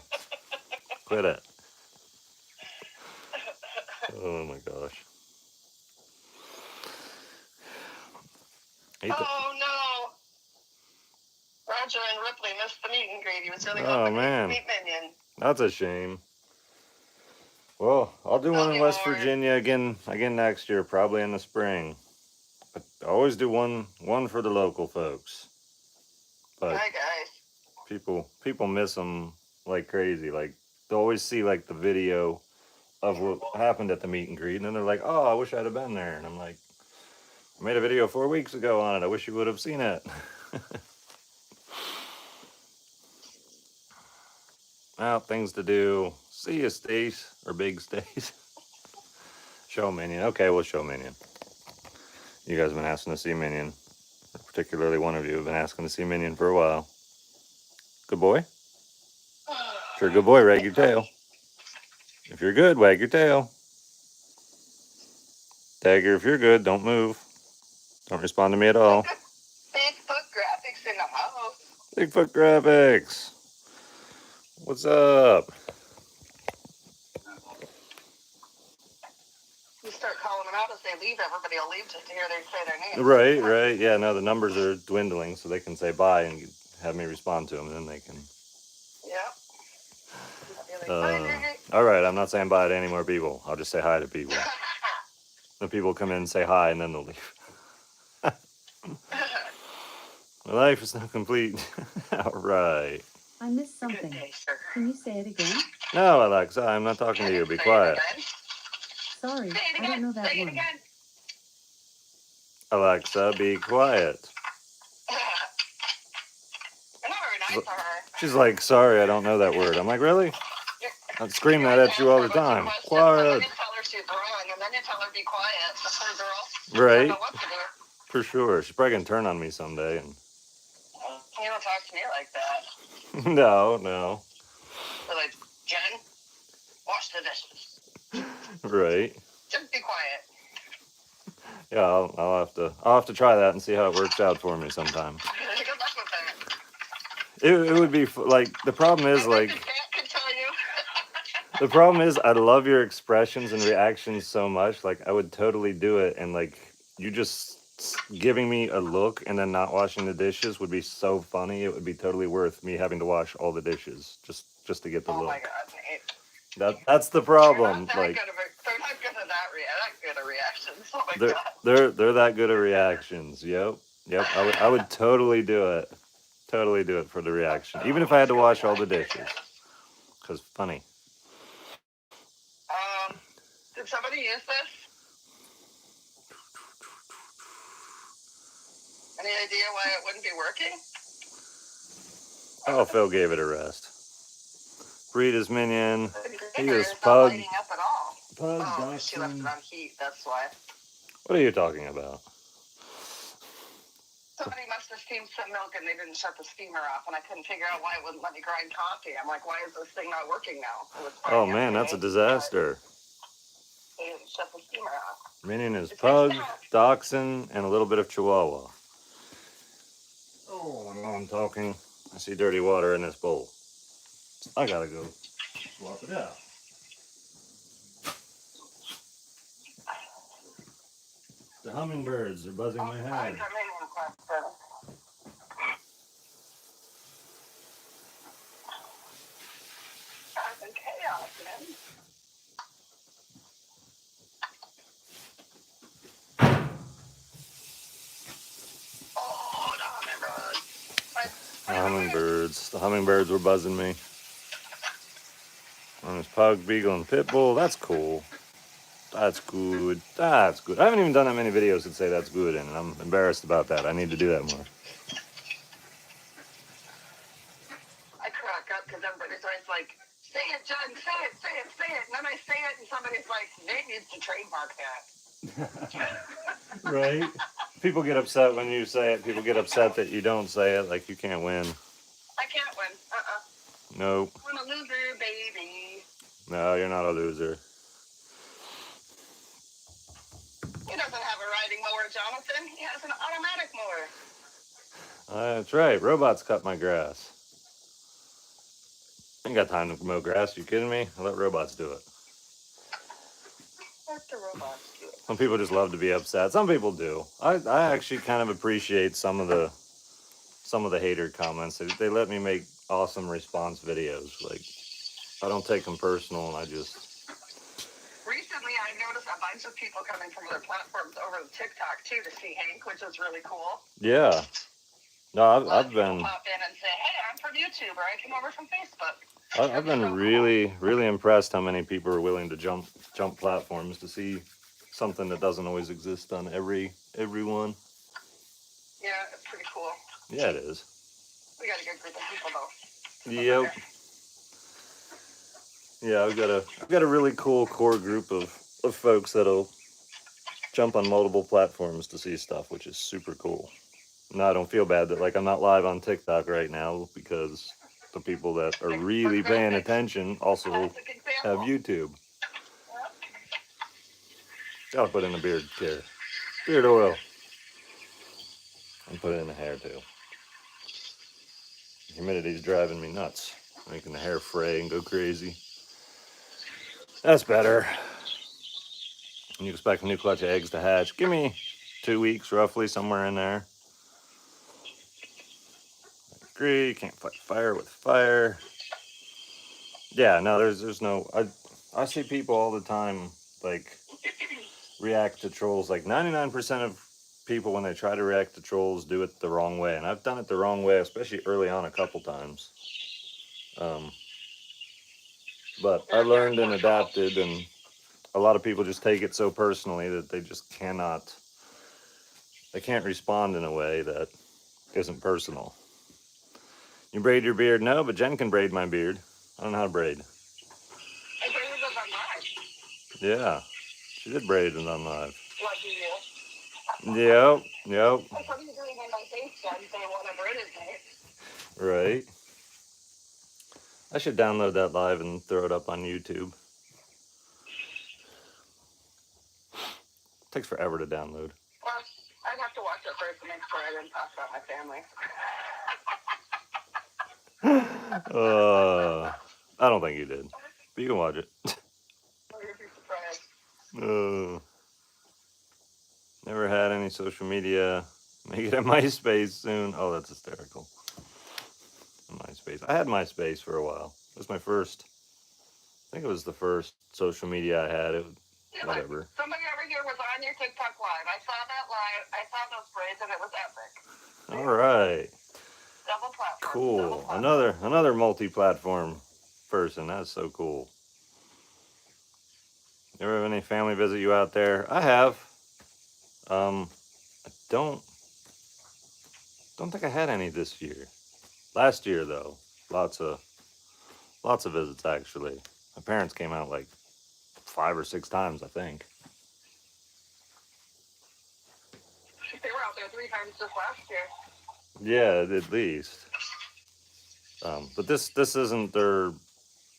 Quit it. Oh my gosh. Oh no! Roger and Ripley missed the meet and greet. He was really hoping to meet Minion. That's a shame. Well, I'll do one in West Virginia again next year, probably in the spring. But I always do one for the local folks. But hi guys. People miss them like crazy. Like they always see like the video of what happened at the meet and greet, and then they're like, "Oh, I wish I'd have been there." And I'm like, "I made a video 4 weeks ago on it. I wish you would have seen it." Well, things to do. See you, Stace, or Big Stace. Show Minion. Okay, we'll show Minion. You guys have been asking to see Minion. Particularly one of you have been asking to see Minion for a while. Good boy? If you're a good boy, wag your tail. If you're good, wag your tail. Dagger, if you're good, don't move. Don't respond to me at all. Bigfoot graphics in the house. Bigfoot graphics. What's up? You start calling them out as they leave, everybody will leave just to hear they say their name. Right. Yeah, no, the numbers are dwindling, so they can say bye and have me respond to them, and then they can. Yep. All right, I'm not saying bye to any more people. I'll just say hi to people. The people come in and say hi, and then they'll leave. My life is not complete. All right. I missed something. Can you say it again? No, Alexa, I'm not talking to you. Be quiet. Sorry, I don't know that one. Alexa, be quiet. She's like, sorry, I don't know that word. I'm like, really? I'd scream that at you all the time. Quiet. Right. For sure. She's probably going to turn on me someday. And you don't talk to me like that. No. They're like, Jen, wash the dishes. Right. Just be quiet. Yeah, I'll have to try that and see how it works out for me sometime. Good luck with that. It would be like the problem is like the problem is I love your expressions and reactions so much. Like I would totally do it, and like you just giving me a look and then not washing the dishes would be so funny. It would be totally worth me having to wash all the dishes just to get the look. Oh my God, Nate. That's the problem. Like they're not good at that good of reactions. Oh my God. They're that good at reactions. Yep. I would totally do it. Totally do it for the reaction, even if I had to wash all the dishes. Cause funny. Did somebody use this? Any idea why it wouldn't be working? Oh, Phil gave it a rest. breed his minion. He is It's not pug. lighting up at all. Pug, Oh, she left dachshund. it on heat, that's why. What are you talking about? Somebody must have steamed some milk and they didn't shut the steamer off, and I couldn't figure out why it wouldn't let me grind coffee. I'm like, why is this thing not working now? It was fine Oh man, that's a disaster. They didn't shut the steamer off. Minion is It's pug, fixed now. dachshund, and a little bit of chihuahua. Oh, I know I'm talking. I see dirty water in this bowl. I gotta go swap it out. The hummingbirds are buzzing my head. Chaos, man. Oh, The hummingbirds. The hummingbirds were buzzing me. There's pug, beagle, and pit bull. That's cool. That's good. That's good. I haven't even done that many videos that say that's good, and I'm embarrassed about that. I need to do that more. I crack up because everybody's always like, say it, Jen, say it, say it, say it. And then I say it, and somebody's like, Nate needs to trademark that. Right? People get upset when you say it. People get upset that you don't say it, like you can't win. I can't win. Nope. I'm a loser, baby. No, you're not a loser. He doesn't have a riding mower, Jonathan. He has an automatic mower. That's right. Robots cut my grass. I ain't got time to mow grass. You kidding me? I let robots do it. Let the robots do it. Some people just love to be upset. Some people do. I actually kind of appreciate some of the hater comments. They let me make awesome response videos. Like, I don't take them personal, and I just... Recently, I noticed a bunch of people coming from other platforms over to TikTok, too, to see Hank, which is really cool. Yeah. No, I've been... pop in and say, hey, I'm from YouTube, or I came over from Facebook. I've been really, really impressed how many people are willing to jump platforms to see something that doesn't always exist on everyone. Yeah, it's pretty cool. Yeah, it is. We got a good group of people, though. Yep. Yeah, I've got a really cool core group of folks that'll jump on multiple platforms to see stuff, which is super cool. No, I don't feel bad that, like, I'm not live on TikTok right now because the people that are really paying attention also have YouTube. Gotta put in a beard care. Beard oil. And put it in the hair too. Humidity's driving me nuts. Making the hair fray and go crazy. That's better. And you expect a new clutch of eggs to hatch. Give me 2 weeks roughly, somewhere in there. I agree. Can't fight fire with fire. Yeah, no, there's no... I see people all the time, like, react to trolls. Like, 99% of people, when they try to react to trolls, do it the wrong way. And I've done it the wrong way, especially early on a couple times. But I learned and adapted, and a lot of people just take it so personally that they just can't respond in a way that isn't personal. You braid your beard? No, but Jen can braid my beard. I don't know how to braid. I braided it on live. Yeah, she did braid it on live. Lucky you. Yep. Like, what are you doing in my face, Jen? They want to braid it, Nate. Right. I should download that live and throw it up on YouTube. Takes forever to download. Well, I'd have to watch it first to make sure I didn't talk about my family. I don't think you did, but you can watch it. Or you'd be surprised. Never had any social media. Make it a MySpace soon. Oh, that's hysterical. MySpace. I had MySpace for a while. It was my first. I think it was the first social media I had. Whatever. Somebody over here was on your TikTok live. I saw that live. I saw those braids, and it was epic. All right. Double platform. Cool. Double platform. Another multi-platform person. That's so cool. You ever have any family visit you out there? I have. I don't think I had any this year. Last year though, lots of Lots of visits, actually. My parents came out like 5 or 6 times, I think. They were out there 3 times just last year. Yeah, at least. But this isn't their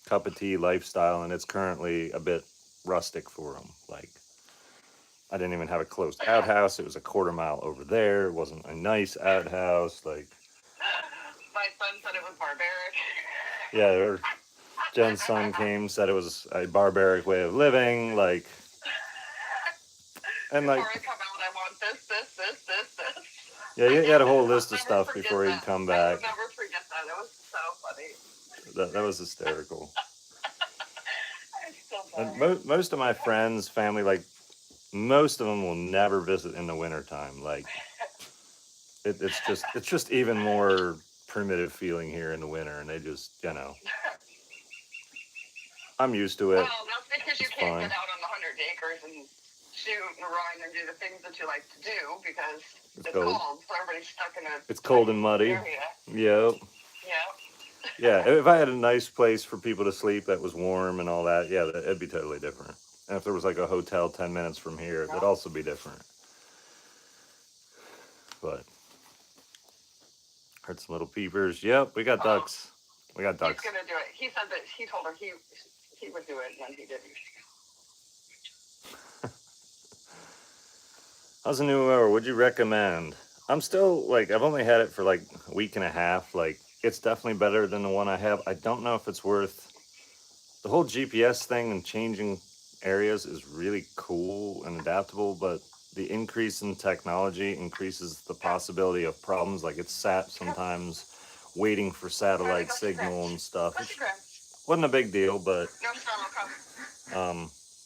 cup of tea lifestyle, and it's currently a bit rustic for them. Like, I didn't even have a closed outhouse. It was a quarter mile over there. It wasn't a nice outhouse. Like, my son said it was barbaric. Yeah, Jen's son came, said it was a barbaric way of living. Like, and before like, I come out, I want this. yeah, he had a whole list of stuff before he'd come back. I will never forget that. It was so funny. That was hysterical. I'm still And most of my friends, family, like, most of them will never visit in the wintertime. Like, it's just even more primitive feeling here in the winter, and they just, I'm used to it. Well, that's because you can't get out on the 100 acres and shoot and run and do the things that you like to do because it's cold. So everybody's stuck in a. It's cold and muddy. Area. Yep. Yeah. Yeah, if I had a nice place for people to sleep that was warm and all that, yeah, it'd be totally different. And if there was like a hotel 10 minutes from here, it'd also be different. But heard some little peepers. Yep, we got ducks. We got ducks. He's gonna do it. He said that he told her he would do it, and then he didn't. How's the new mower? Would you recommend? I'm still, like, I've only had it for like a week and a half. Like, it's definitely better than the one I have. I don't know if it's worth the whole GPS thing, and changing areas is really cool and adaptable, but the increase in technology increases the possibility of problems. Like, it's sat sometimes waiting for satellite signal and stuff. It wasn't a big deal, but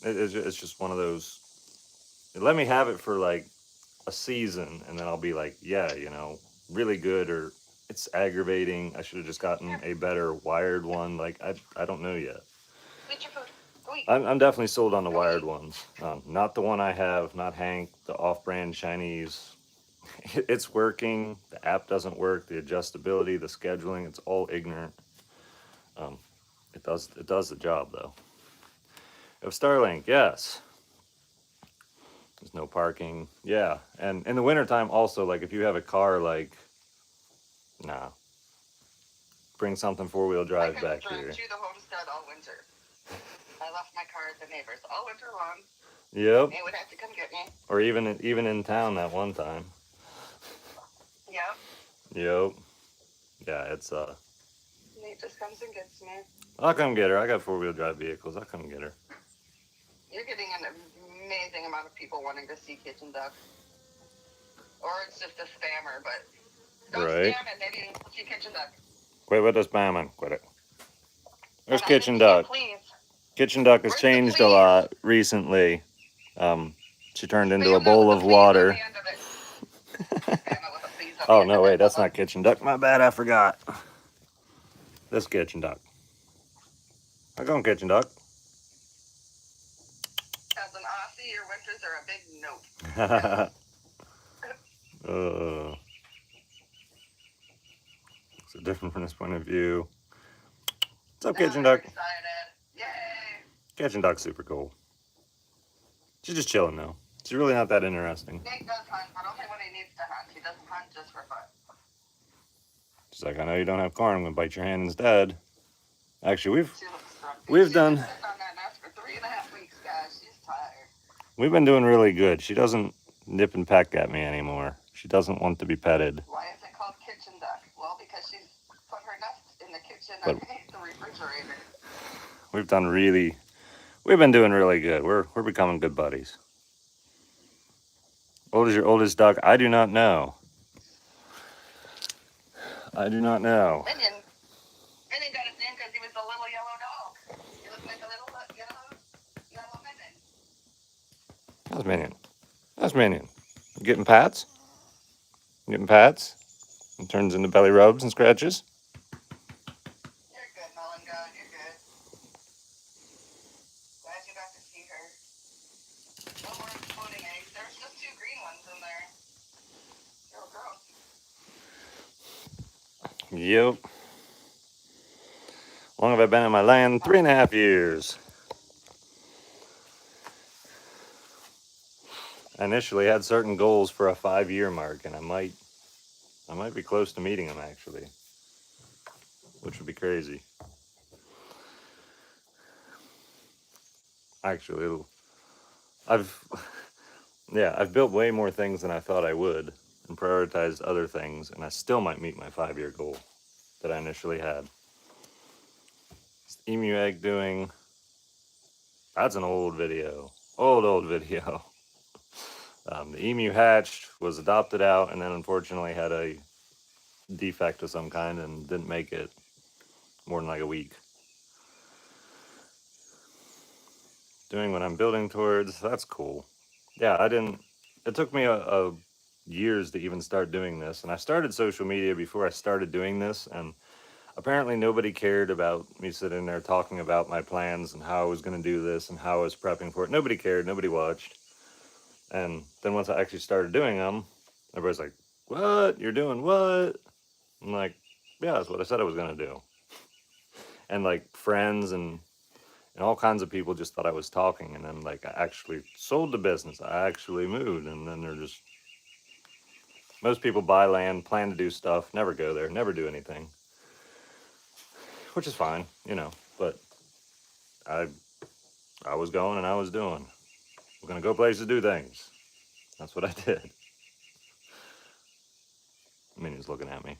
it's just one of those. Let me have it for like a season, and then I'll be like, yeah, really good, or it's aggravating. I should have just gotten a better wired one. Like, I don't know yet. I'm definitely sold on the wired ones. Not the one I have, not Hank, the off-brand Chinese. It's working. The app doesn't work. The adjustability, the scheduling, it's all ignorant. It does the job, though. Of Starlink, yes. There's no parking. Yeah, and in the wintertime also, like, if you have a car, like, nah. Bring something four-wheel drive back here. I couldn't drive to the homestead all winter. I left my car at the neighbors all winter long. Yep. They would have to come get me. Or even in town that one time. Yep. Yep. Yeah, it's Nate just comes and gets me. I'll come get her. I got four-wheel drive vehicles. I'll come get her. You're getting an amazing amount of people wanting to see kitchen ducks. Or it's just a spammer, but don't spam it. Maybe see kitchen duck. Quit with the spamming. Quit it. There's kitchen duck. Please. Kitchen duck has changed a lot recently. She turned into a bowl of water. Oh, no, wait, that's not kitchen duck. My bad, I forgot. This kitchen duck. How going, kitchen duck? As an Aussie, your winters are a big nope. It's different from this point of view. What's up, kitchen duck? Excited. Yay! Kitchen duck's super cool. She's just chilling now. She's really not that interesting. Nate does hunt, but only when he needs to hunt. He doesn't hunt just for fun. She's like, I know you don't have corn. I'm gonna bite your hand instead. Actually, we've done. On that nest for 3.5 weeks, guys. She's tired. We've been doing really good. She doesn't nip and peck at me anymore. She doesn't want to be petted. Why is it called kitchen duck? Well, because she's put her nest in the kitchen underneath the refrigerator. We've been doing really good. We're becoming good buddies. Old is your oldest duck? I do not know. Minion got his name because he was a little yellow dog. He looked like a little yellow minion. That's Minion. That's Minion. You getting pats? Getting pats? It turns into belly rubs and scratches. You're good, Mullingar. You're good. Glad you got to see her. No more exploding eggs. There's just 2 green ones in there. Oh, gross. Yep. How long have I been in my land? 3.5 years. I initially had certain goals for a 5-year mark, and I might be close to meeting them actually, which would be crazy. Actually, I've built way more things than I thought I would, and prioritized other things, and I still might meet my 5-year goal that I initially had. Emu egg doing. That's an old video. Old video. The emu hatched, was adopted out, and then unfortunately had a defect of some kind and didn't make it more than like a week. Doing what I'm building towards, that's cool. Yeah, it took me a years to even start doing this, and I started social media before I started doing this, and apparently nobody cared about me sitting there talking about my plans and how I was going to do this and how I was prepping for it. Nobody cared, nobody watched. And then once I actually started doing them, everybody's like, what? You're doing what? I'm like, yeah, that's what I said I was going to do. And like friends and all kinds of people just thought I was talking. And then like I actually sold the business. I actually moved. And then they're just, most people buy land, plan to do stuff, never go there, never do anything. Which is fine, you know, but I was going and I was doing. We're going to go places, do things. That's what I did. Minnie's looking at me.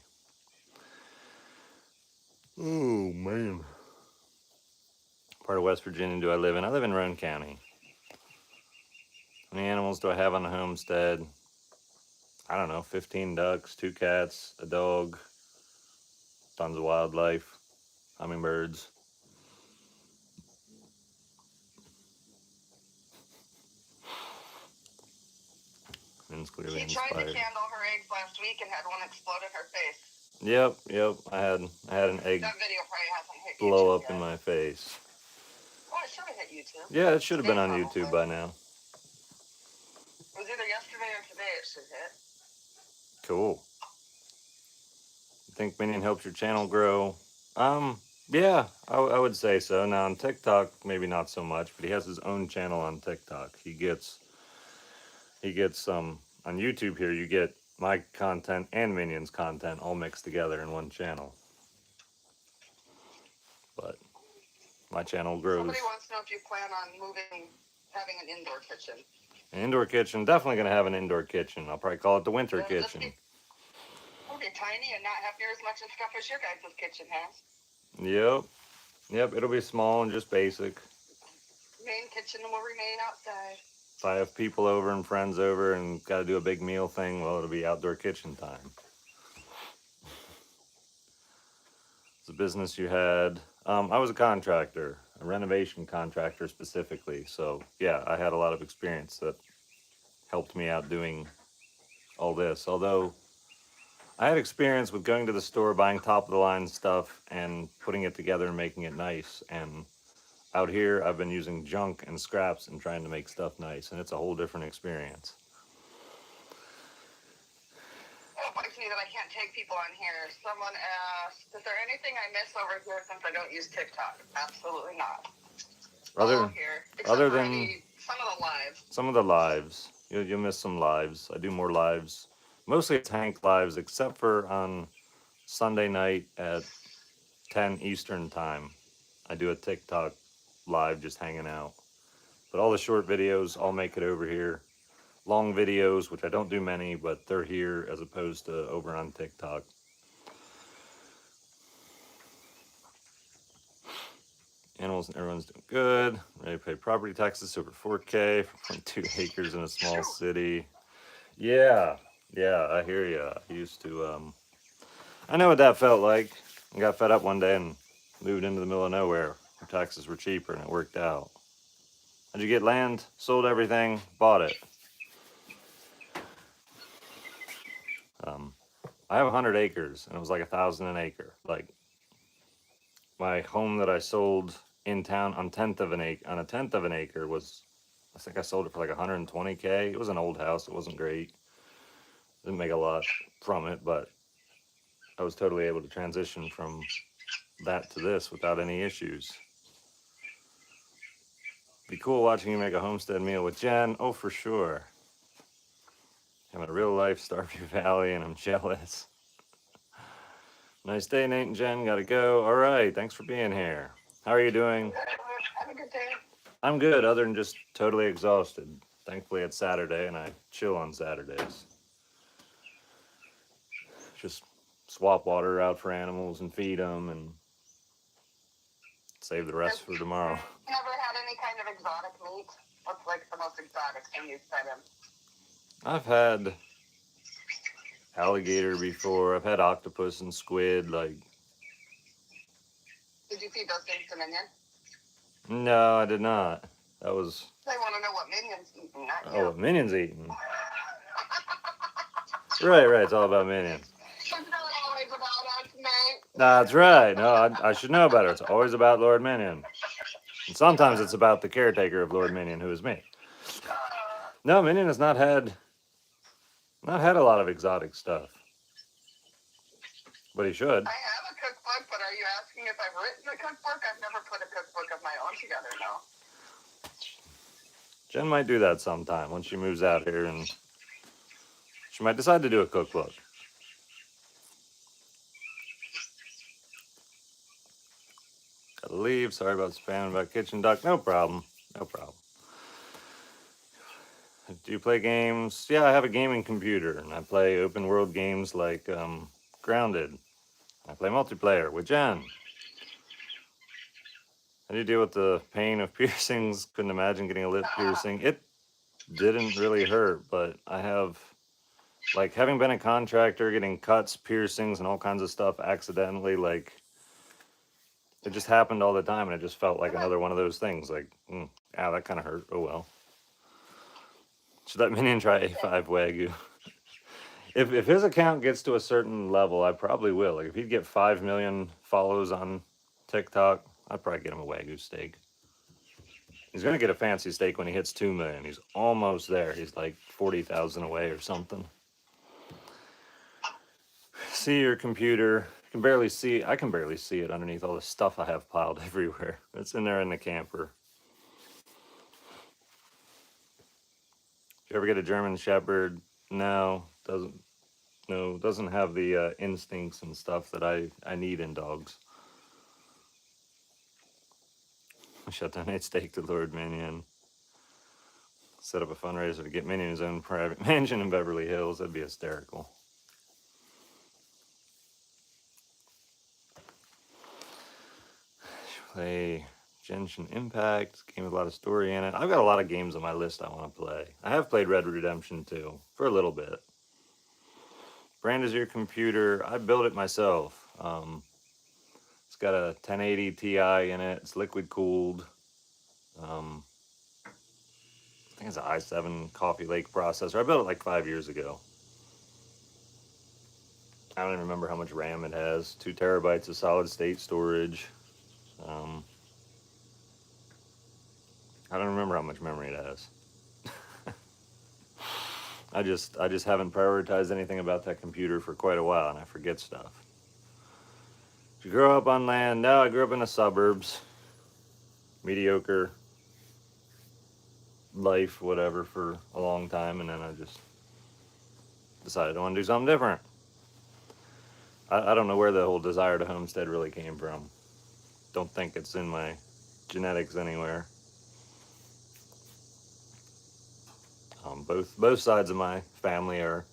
Oh, man. Part of West Virginia do I live in? I live in Roane County. How many animals do I have on the homestead? I don't know, 15 ducks, 2 cats, a dog, tons of wildlife, hummingbirds. Min's clearly She tried to inspired. candle her eggs last week and had one explode in her face. Yep. I had an egg That video probably hasn't hit blow YouTube up yet. in my face. Oh, it should have hit YouTube. Yeah, it should have been on Today, YouTube probably. by now. It was either yesterday or today it should hit. Cool. You think Minion helps your channel grow? Yeah, I would say so. Now on TikTok, maybe not so much, but he has his own channel on TikTok. He gets on YouTube here, you get my content and Minion's content all mixed together in one channel. But my channel grows. Somebody wants to know if you plan on having an indoor kitchen. An indoor kitchen, definitely going to have an indoor kitchen. I'll probably call it the winter kitchen. It'll be tiny and not have near as much stuff as your guys' kitchen has. Yep, it'll be small and just basic. Main kitchen will remain outside. If I have people over and friends over and got to do a big meal thing, well, it'll be outdoor kitchen time. It's a business you had. I was a contractor, a renovation contractor specifically. So yeah, I had a lot of experience that helped me out doing all this. Although I had experience with going to the store, buying top of the line stuff and putting it together and making it nice. And out here, I've been using junk and scraps and trying to make stuff nice. And it's a whole different experience. It bugs me that I can't take people on here. Someone asked, is there anything I miss over here since I don't use TikTok? Absolutely not. Other than some of the lives. Some of the lives. You'll miss some lives. I do more lives. Mostly tank lives, except for on Sunday night at 10 Eastern time. I do a TikTok live just hanging out. But all the short videos, I'll make it over here. Long videos, which I don't do many, but they're here as opposed to over on TikTok. Animals and everyone's doing good. Ready to pay property taxes over 4K for 0.2 acres in a small city. Yeah, I hear you. I used to, I know what that felt like. I got fed up one day and moved into the middle of nowhere where taxes were cheaper and it worked out. How'd you get land? Sold everything, bought it. I have 100 acres and it was like $1,000 an acre. Like my home that I sold in town on a tenth of an acre was, I think I sold it for like 120K. It was an old house. It wasn't great. Didn't make a lot from it, but I was totally able to transition from that to this without any issues. Be cool watching you make a homestead meal with Jen. Oh, for sure. I'm in a real life Starview Valley and I'm jealous. Nice day, Nate and Jen. Gotta go. All right. Thanks for being here. How are you doing? Have a good day. I'm good, other than just totally exhausted. Thankfully, it's Saturday and I chill on Saturdays. Just swap water out for animals and feed them and save the rest for tomorrow. Never had any kind of exotic meat? What's like the most exotic thing you've fed him? I've had alligator before. I've had octopus and squid. Like, did you feed those things to Minion? No, I did not. That was. They want to know what Minion's eating, not you. Oh, what Minion's eating. Right. It's all about Minion. It's not always about us, mate. That's right. No, I should know better. It's always about Lord Minion. And sometimes it's about the caretaker of Lord Minion, who is me. No, Minion has not had a lot of exotic stuff. But he should. I have a cookbook, but are you asking if I've written a cookbook? I've never put a cookbook of my own together, no. Jen might do that sometime once she moves out here, and she might decide to do a cookbook. Gotta leave. Sorry about spamming about Kitchen Duck. No problem. Do you play games? Yeah, I have a gaming computer, and I play open world games like Grounded. I play multiplayer with Jen. How do you deal with the pain of piercings? Couldn't imagine getting a lip piercing. It didn't really hurt, but I have, like, having been a contractor, getting cuts, piercings, and all kinds of stuff accidentally, like, it just happened all the time, and it just felt like another one of those things. Like, ow, that kind of hurt. Oh, well. Should that Minion try A5 Wagyu? If his account gets to a certain level, I probably will. Like, if he'd get 5 million follows on TikTok, I'd probably get him a Wagyu steak. He's going to get a fancy steak when he hits 2 million. He's almost there. He's like 40,000 away or something. See your computer. You can barely see. I can barely see it underneath all the stuff I have piled everywhere. It's in there in the camper. Did you ever get a German Shepherd? No, doesn't have the instincts and stuff that I need in dogs. Shut down 8 steak to Lord Minion. Set up a fundraiser to get Minion his own private mansion in Beverly Hills. That'd be hysterical. Play Genshin Impact, game with a lot of story in it. I've got a lot of games on my list I want to play. I have played Red Redemption 2 for a little bit. Brand is your computer. I built it myself. It's got a 1080 Ti in it. It's liquid cooled. I think it's an i7 Coffee Lake processor. I built it like 5 years ago. I don't even remember how much RAM it has. 2 terabytes of solid state storage. I don't remember how much memory it has. I just haven't prioritized anything about that computer for quite a while, and I forget stuff. Did you grow up on land? No, I grew up in the suburbs. Mediocre life, whatever, for a long time, and then I just decided I want to do something different. I don't know where the whole desire to homestead really came from. Don't think it's in my genetics anywhere. Both sides of my family are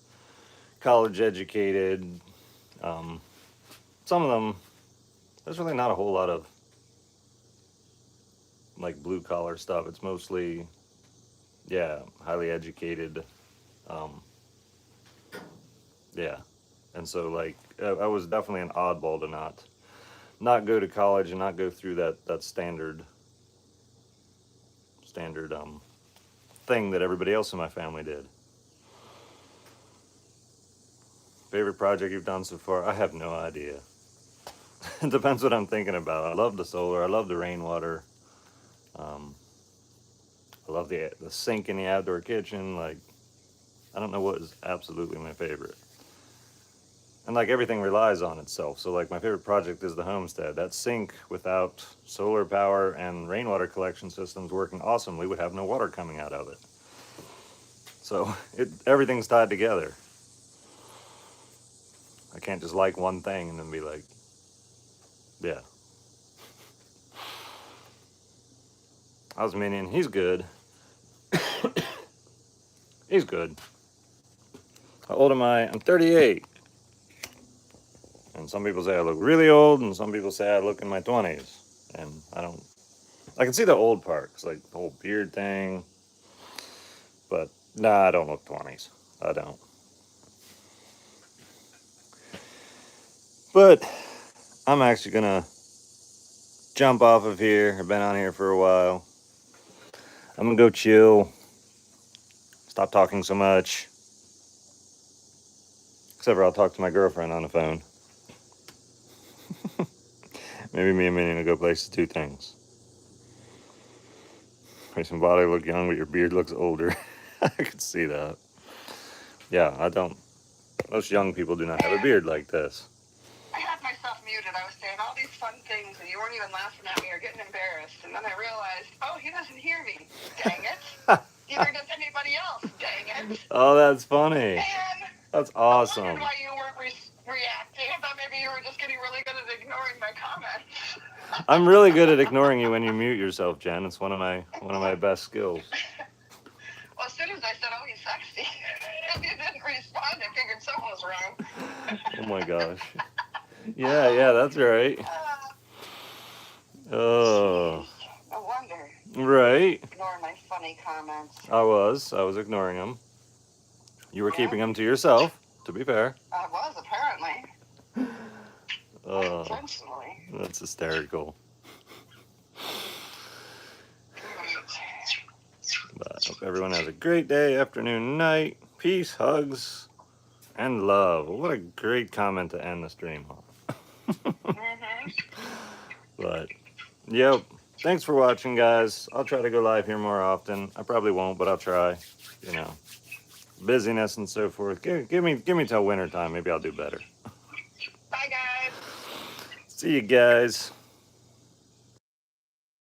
college educated. Some of them, there's really not a whole lot of like blue collar stuff. It's mostly, highly educated. And so like I was definitely an oddball to not go to college and not go through that standard thing that everybody else in my family did. Favorite project you've done so far? I have no idea. It depends what I'm thinking about. I love the solar. I love the rainwater. I love the sink in the outdoor kitchen. Like, I don't know what is absolutely my favorite. And like everything relies on itself. So like my favorite project is the homestead. That sink without solar power and rainwater collection systems working awesomely would have no water coming out of it. So everything's tied together. I can't just like one thing and then be like, yeah. I was meaning, he's good. He's good. How old am I? I'm 38. And some people say I look really old, and some people say I look in my 20s. And I can see the old parts, like the whole beard thing. But nah, I don't look 20s. I don't. But I'm actually gonna jump off of here. I've been on here for a while. I'm gonna go chill. Stop talking so much. Except for I'll talk to my girlfriend on the phone. Maybe me and Minnie will go places to do things. Your body look young, but your beard looks older. I could see that. Yeah, I don't. Most young people do not have a beard like this. I had myself muted. I was saying all these fun things, and you weren't even laughing at me or getting embarrassed. And then I realized, oh, he doesn't hear me. Dang it. Neither does anybody else. Dang it. Oh, that's funny. Man. That's awesome. I wondered why you weren't reacting. I thought maybe you were just getting really good at ignoring my comments. I'm really good at ignoring you when you mute yourself, Jen. It's one of my best skills. Well, as soon as I said, oh, he's sexy, if you didn't respond, I figured something was wrong. Oh my gosh. Yeah, that's right. Oh. No wonder. Right. Ignore my funny comments. I was ignoring them. You were keeping them to yourself, to be fair. I was, apparently. Intentionally. That's hysterical. But I hope everyone has a great day, afternoon, night. Peace, hugs, and love. What a great comment to end the stream on. But, yep. Thanks for watching, guys. I'll try to go live here more often. I probably won't, but I'll try. You know, busyness and so forth. Give me till winter time. Maybe I'll do better. Bye, guys. See you guys.